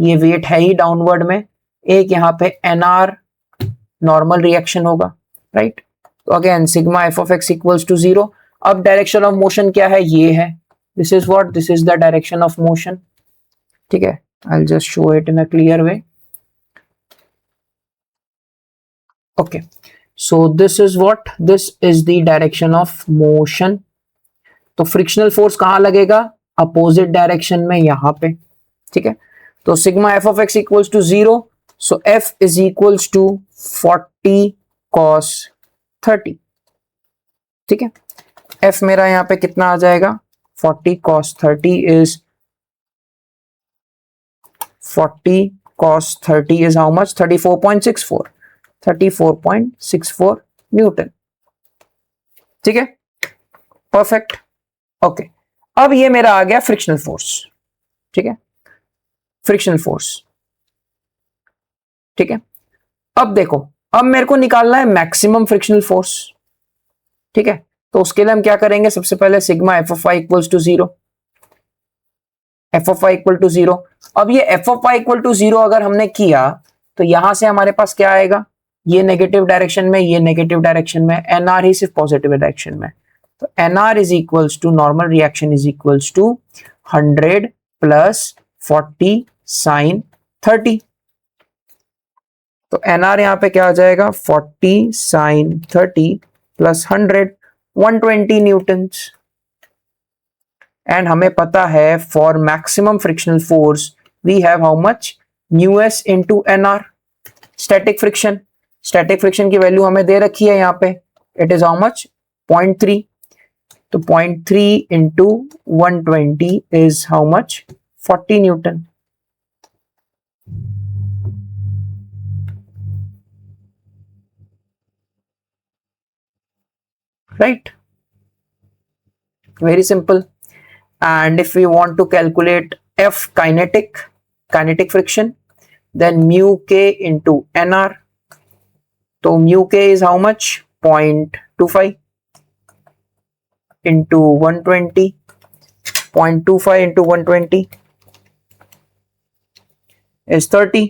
ये वेट है ही डाउनवर्ड में, एक यहाँ पे NR नॉर्मल रिएक्शन होगा, राइट। तो again sigma F of X equals to 0। अब डायरेक्शन ऑफ मोशन क्या है, ये है, this is what, this is the direction of motion. ठीक है, I will just show it in a clear way. Okay, so this is what, this is the direction of motion. तो frictional force कहां लगेगा, opposite direction में, यहां पे। ठीक है, तो sigma F of X equals to 0, so F is equals to 40 cos 30। ठीक है, एफ मेरा यहां पे कितना आ जाएगा, 40 cos 30 is 40 cos 30 is how much, 34.64, 34.64 Newton. ठीक है, परफेक्ट। ओके, अब ये मेरा आ गया फ्रिक्शनल फोर्स। ठीक है, फ्रिक्शनल फोर्स। ठीक है, अब देखो, अब मेरे को निकालना है मैक्सिमम फ्रिक्शनल फोर्स। ठीक है, तो उसके लिए हम क्या करेंगे, सबसे पहले sigma F of I equals to 0, F of I equal to 0। अब ये F of I equal to 0 अगर हमने किया तो यहां से हमारे पास क्या आएगा, ये नेगेटिव डायरेक्शन में, ये नेगेटिव डायरेक्शन में, एनआर ही सिर्फ पॉजिटिव डायरेक्शन में। तो NR is equals to, normal reaction is equals to 100 plus 40 sine 30। तो एनआर यहां पे क्या आ जाएगा, 40 साइन 30 प्लस 100, 120 न्यूटन। एंड हमें पता है for maximum frictional force we have how much, mu S into NR, static friction. Static friction की वैल्यू हमें दे रखी है यहाँ पे, इट इज हाउ मच, 0.3। तो 0.3 into 120 is how much, 40 Newton. Right, very simple. And if we want to calculate F kinetic friction, then mu k into nr. So mu k is how much, 0.25 into 120, 0.25 into 120 is 30.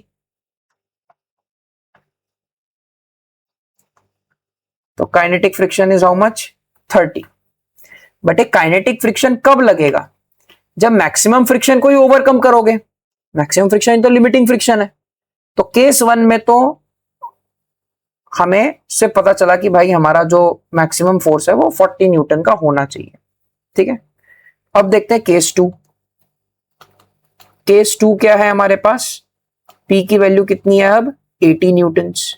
तो kinetic friction is how much, 30। But एक kinetic friction कब लगेगा, जब maximum friction को ही overcome करोगे। Maximum friction तो limiting friction है। तो केस 1 में तो हमें से पता चला कि भाई हमारा जो मैक्सिमम फोर्स है वो 40 न्यूटन का होना चाहिए, ठीक है। अब देखते हैं केस 2। केस 2 क्या है हमारे पास, P की वैल्यू कितनी है अब 80 न्यूटन्स।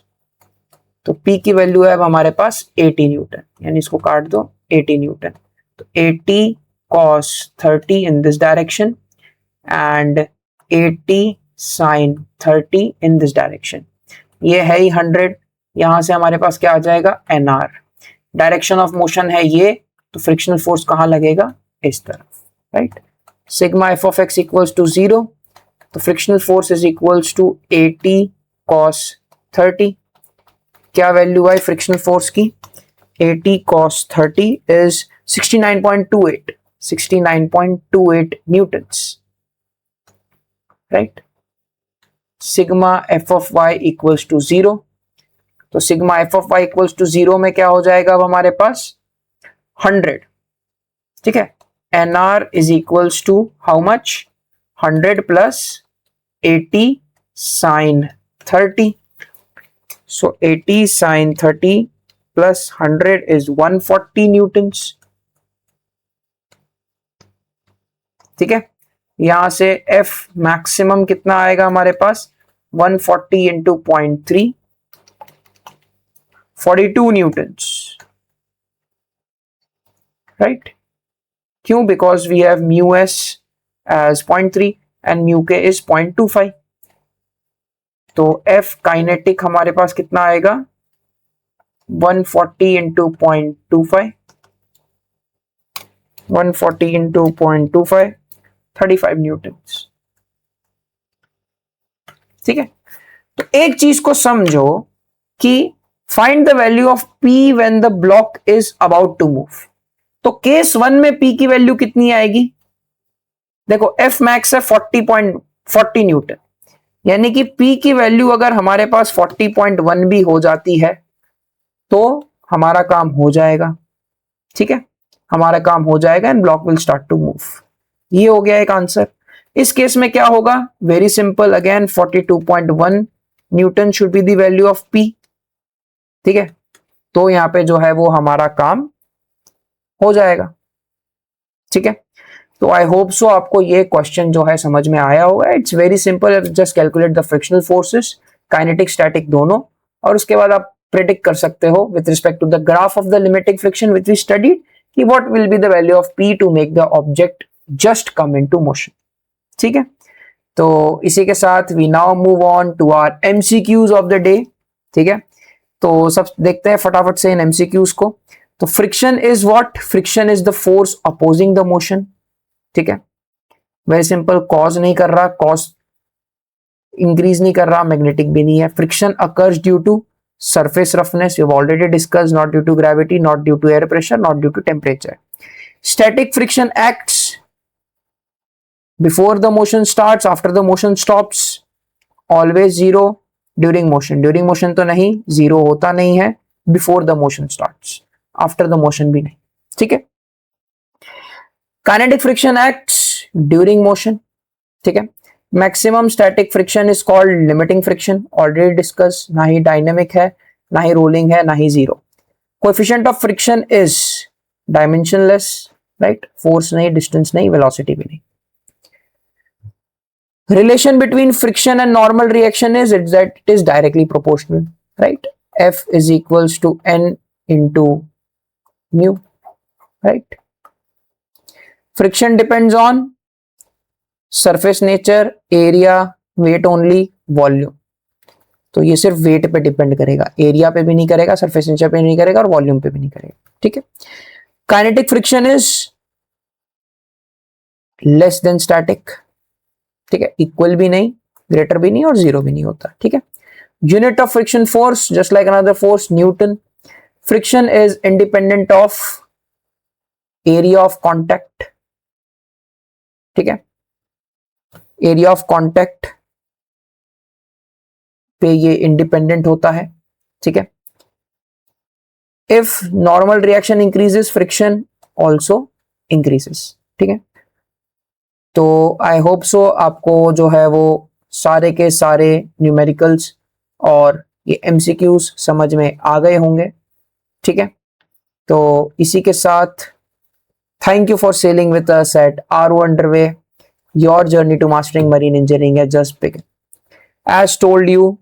तो P की वैल्यू है अब हमारे पास 80 न्यूटन, यानी इसको काट दो 80 न्यूटन। तो 80 cos 30 in this direction and 80 sin 30 in this direction। ये है ही 100, यहां से हमारे पास क्या आ जाएगा NR। डायरेक्शन ऑफ मोशन है ये, तो फ्रिक्शनल फोर्स कहां लगेगा, इस तरफ, right. Sigma F of X equals to 0, तो frictional force is equals to 80 cos 30। क्या वैल्यू आई फ्रिक्शनल फोर्स की, 80 cos 30 is 69.28 newtons, right. Sigma F of Y equals to 0, तो sigma F of Y equals to 0 में क्या हो जाएगा अब हमारे पास 100, ठीक है। NR is equals to how much, 100 plus 80 sin 30। So 80 sin 30 plus 100 is 140 newtons, ठीक है। यहां से F मैक्सिमम कितना आएगा हमारे पास, 140 इंटू 0.3, 42 न्यूटन्स, राइट। क्यों, because we have mu S as 0.3 and mu K is 0.25। तो F काइनेटिक हमारे पास कितना आएगा, 140 इंटू 0.25, 140 इंटू 0.25, 35 न्यूटन्स, ठीक है। तो एक चीज को समझो कि find the value of P when the block is about to move. तो केस 1 में P की वैल्यू कितनी आएगी, देखो F मैक्स है 40 न्यूटन, यानी कि P की वैल्यू अगर हमारे पास 40.1 भी हो जाती है तो हमारा काम हो जाएगा, ठीक है, हमारा काम हो जाएगा and block will start to move. ये हो गया एक आंसर। इस केस में क्या होगा, very simple, again 42.1 Newton should be the value of P, ठीक है। तो यहां पे जो है वो हमारा काम हो जाएगा, ठीक है। तो आई होप सो आपको ये क्वेश्चन जो है समझ में आया होगा। It's very simple, just calculate the frictional forces, kinetic static दोनों, और उसके बाद आप प्रेडिक्ट कर सकते हो with respect to the graph of the limiting friction which we studied कि what will be the value of P to make the object just come into motion, ठीक है। तो इसी के साथ we now move on to our MCQs of the day, ठीक है। तो सब देखते हैं फटाफट से इन MCQs को। तो friction is what, friction is the force opposing the motion, ठीक है। वेरी सिंपल, कॉज नहीं कर रहा, कॉज इंक्रीज नहीं कर रहा, मैग्नेटिक भी नहीं है। Friction occurs due to surface roughness, we've already discussed, not due to gravity, not due to air pressure, not due to temperature. Static friction acts before the motion starts, after the motion stops, always zero during motion, during motion तो नहीं, zero होता नहीं है, before the motion starts, after the motion भी नहीं, ठीक है। Kinetic friction acts during motion, ठीक है। Maximum static friction is called limiting friction, already discuss, ना ही डायनेमिक है, ना ही रोलिंग है, ना ही zero. Coefficient of friction is dimensionless, right, force नहीं, डिस्टेंस नहीं, वेलोसिटी भी नहीं। Relation between friction and normal reaction is that it is directly proportional, right. F is equals to N into mu, right. Friction depends on surface nature, area, weight only, volume. तो ये सिर्फ wait पे depend करेगा, area पे भी नहीं करेगा, surface nature पे नहीं करेगा और वॉल्यूम पे भी नहीं करेगा, ठीक है। Kinetic friction is less than static, ठीक है, इक्वल भी नहीं, ग्रेटर भी नहीं और जीरो भी नहीं होता, ठीक है। Unit of friction force just like another force, Newton. Friction is independent of area of contact, ठीक है, एरिया ऑफ कॉन्टैक्ट पे ये इंडिपेंडेंट होता है, ठीक है। If normal reaction increases, friction also increases, ठीक है। तो आई होप सो आपको जो है वो सारे के सारे न्यूमेरिकल्स और ये एमसीक्यूज समझ में आ गए होंगे, ठीक है। तो इसी के साथ thank you for sailing with us at are underway, your journey to mastering marine engineering है just begin. As told you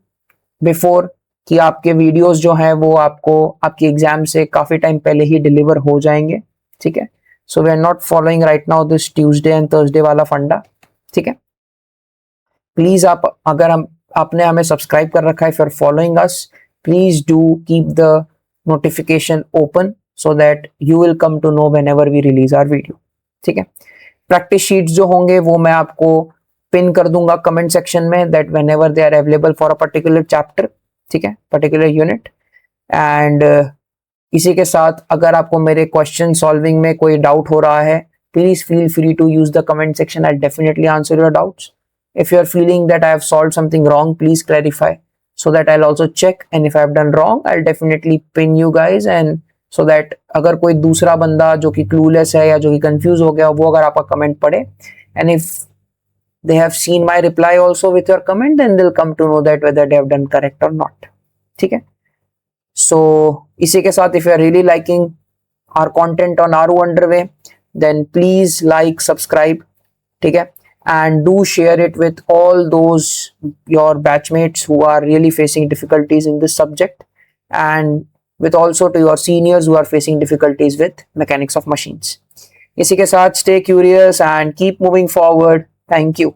before कि आपके वीडियोस जो हैं वो आपको आपकी एग्जाम से काफी टाइम पहले ही डिलीवर हो जाएंगे, ठीक है। So we are not following right now this Tuesday and Thursday वाला फंडा, ठीक है। प्लीज आप अगर हम आपने हमें सब्सक्राइब कर रखा है, if you are following us, please do keep the notification open so that you will come to know whenever we release our video, ठीक है। प्रैक्टिस शीट्स जो होंगे वो मैं आपको पिन कर दूंगा कमेंट सेक्शन में, that whenever they are available for a particular chapter, ठीक है, पर्टिकुलर यूनिट। एंड इसी के साथ अगर आपको मेरे क्वेश्चन सॉल्विंग में कोई डाउट हो रहा है, please feel free to use the comment section, I definitely answer your doubts. If you are feeling that I have solved something wrong, please clarify so that I'll also check, and if I have done wrong, I'll definitely pin you guys, and so that अगर कोई दूसरा बंदा जो कि clueless है या जो कि confused हो गया, वो अगर आपका comment पढ़े, and if they have seen my reply also with your comment, then they'll come to know that whether they have done correct or not, ठीक है। So इसी के साथ if you are really liking our content on RO Underway, then please like, subscribe, ठीक है, and do share it with all those your batchmates who are really facing difficulties in this subject, and with also to your seniors who are facing difficulties with mechanics of machines. इसी के साथ stay curious and keep moving forward. Thank you.